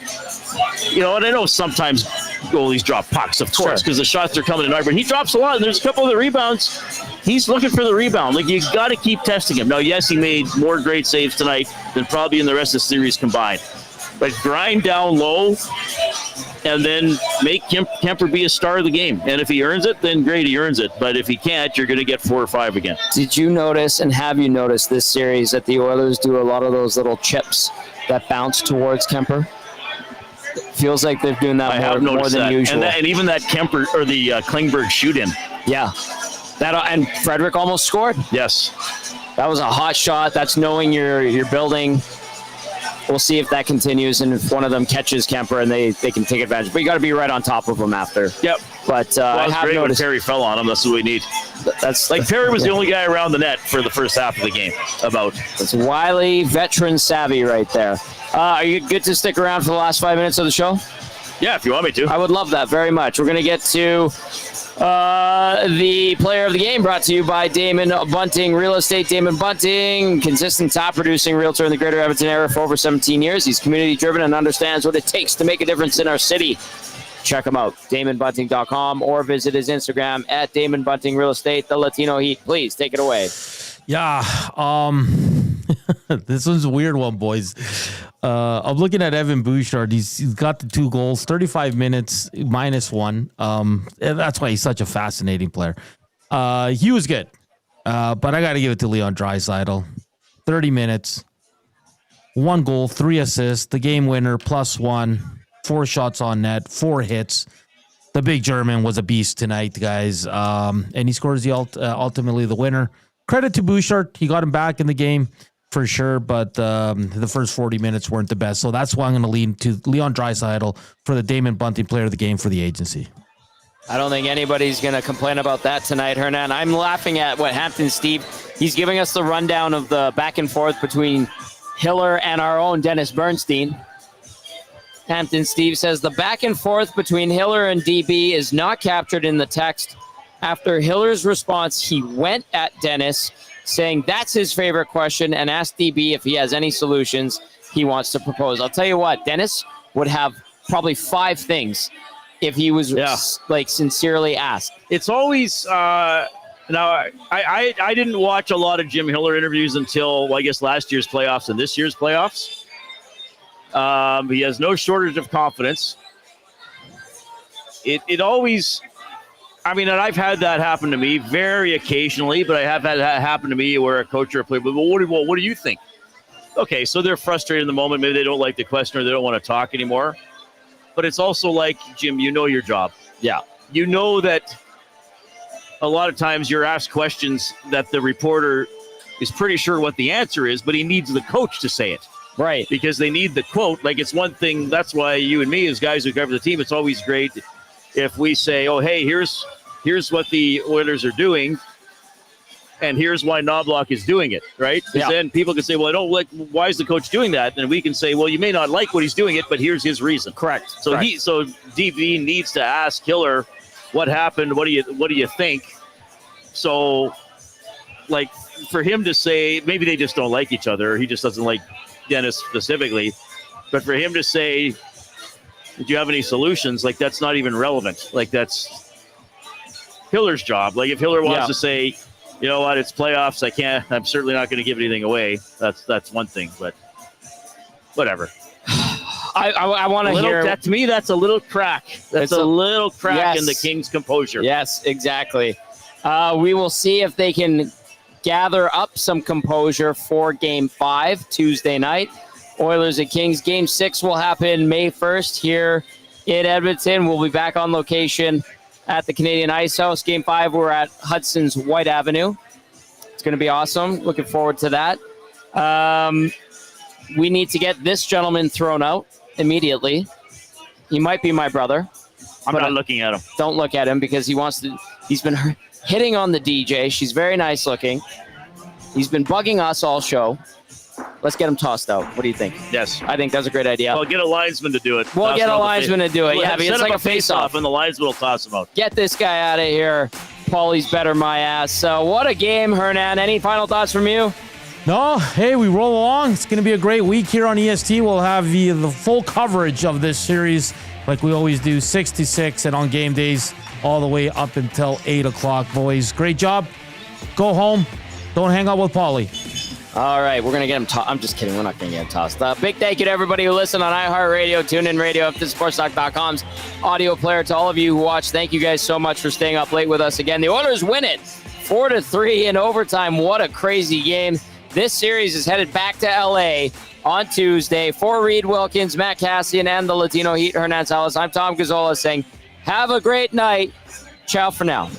You know, and I know sometimes goalies drop pucks, of course, because the shots are coming in hard. But he drops a lot, and there's a couple of the rebounds. He's looking for the rebound. Like, you got to keep testing him. Now, yes, he made more great saves tonight than probably in the rest of the series combined. But grind down low and then make Kemper be a star of the game. And if he earns it, then great, he earns it. But if he can't, you're going to get 4 or 5 again. Did you notice, and have you noticed this series, that the Oilers do a lot of those little chips that bounce towards Kemper? Feels like they're doing that more than usual. And even that Kemper or the Klingberg shoot in. Yeah. And Frederick almost scored. Yes. That was a hot shot. That's knowing you're building. We'll see if that continues and if one of them catches Kemper and they can take advantage. But you got to be right on top of them after. Yep. But I have great noticed when Perry fell on him. That's what we need. That's like Perry was the only guy around the net for the first half of the game. It's wily, veteran savvy right there. Are you good to stick around for the last 5 minutes of the show? Yeah, if you want me to. I would love that very much. We're going to get to the player of the game, brought to you by Damon Bunting Real Estate. Damon Bunting, consistent top producing realtor in the greater Edmonton area for over 17 years. He's community driven and understands what it takes to make a difference in our city. Check him out, DamonBunting.com, or visit his Instagram at Damon Bunting Real Estate. The Latino Heat, please take it away. Yeah, this one's a weird one, boys. I'm looking at Evan Bouchard. He's got the 2 goals, 35 minutes, -1. That's why he's such a fascinating player. He was good, but I got to give it to Leon Draisaitl. 30 minutes, 1 goal, 3 assists, the game winner, +1, 4 shots on net, 4 hits. The big German was a beast tonight, guys, and he scores the ultimately the winner. Credit to Bouchard. He got him back in the game for sure, but the first 40 minutes weren't the best. So that's why I'm going to lean to Leon Draisaitl for the Damon Bunting player of the game for the agency. I don't think anybody's going to complain about that tonight, Hernan. I'm laughing at what Hampton Steve, he's giving us the rundown of the back and forth between Hiller and our own Dennis Bernstein. Hampton Steve says the back and forth between Hiller and DB is not captured in the text. After Hiller's response, he went at Dennis, saying that's his favorite question, and asked DB if he has any solutions he wants to propose. I'll tell you what, Dennis would have probably 5 things if he was sincerely asked. It's always now I didn't watch a lot of Jim Hiller interviews until I guess last year's playoffs and this year's playoffs. He has no shortage of confidence. It always. I mean, and I've had that happen to me very occasionally, but I have had that happen to me where a coach or a player, but what do you think? Okay, so they're frustrated in the moment. Maybe they don't like the question or they don't want to talk anymore. But it's also like, Jim, you know your job. Yeah. You know that a lot of times you're asked questions that the reporter is pretty sure what the answer is, but he needs the coach to say it. Right. Because they need the quote. Like, it's one thing, that's why you and me as guys who cover the team, it's always great if we say, oh, hey, here's what the Oilers are doing, and here's why Knobloch is doing it, right? Because then people can say, well, I don't like, why is the coach doing that? And we can say, well, you may not like what he's doing it, but here's his reason. Correct. So DB needs to ask Hiller what happened, what do you think? So, like, for him to say, maybe they just don't like each other, or he just doesn't like Dennis specifically, but for him to say, did you have any solutions? Like, that's not even relevant. Like, that's Hiller's job. Like, if Hiller wants to say, you know what, it's playoffs, I'm certainly not going to give anything away. That's one thing, but whatever. I want to hear. That, to me, that's a little crack. That's a little crack in the Kings' composure. Yes, exactly. We will see if they can gather up some composure for Game 5 Tuesday night. Oilers at Kings. Game 6 will happen May 1st here in Edmonton. We'll be back on location at the Canadian Ice House. Game 5, we're at Hudson's White Avenue. It's going to be awesome. Looking forward to that. We need to get this gentleman thrown out immediately. He might be my brother. I'm not looking at him. Don't look at him because he's been hitting on the DJ. She's very nice looking. He's been bugging us all show. Let's get him tossed out. What do you think? Yes. I think that's a great idea. Well, get a linesman to do it. We'll get a linesman to do it. Yeah, it's like a face-off. And the linesman will toss him out. Get this guy out of here. Paulie's better my ass. So what a game, Hernan. Any final thoughts from you? No, hey, we roll along. It's going to be a great week here on EST. We'll have the full coverage of this series like we always do, 6 to 6, and on game days all the way up until 8 o'clock, boys. Great job. Go home. Don't hang out with Paulie. All right, we're going to get him I'm just kidding. We're not going to get him tossed. Big thank you to everybody who listened on iHeartRadio, TuneIn Radio, FTSSportsTalk.com's audio player. To all of you who watched, thank you guys so much for staying up late with us again. The Oilers win it 4-3 in overtime. What a crazy game. This series is headed back to L.A. on Tuesday. For Reid, Wilkins, Matt Kassian, and the Latino Heat, Hernan, Salas, I'm Tom Gazzola saying, have a great night. Ciao for now.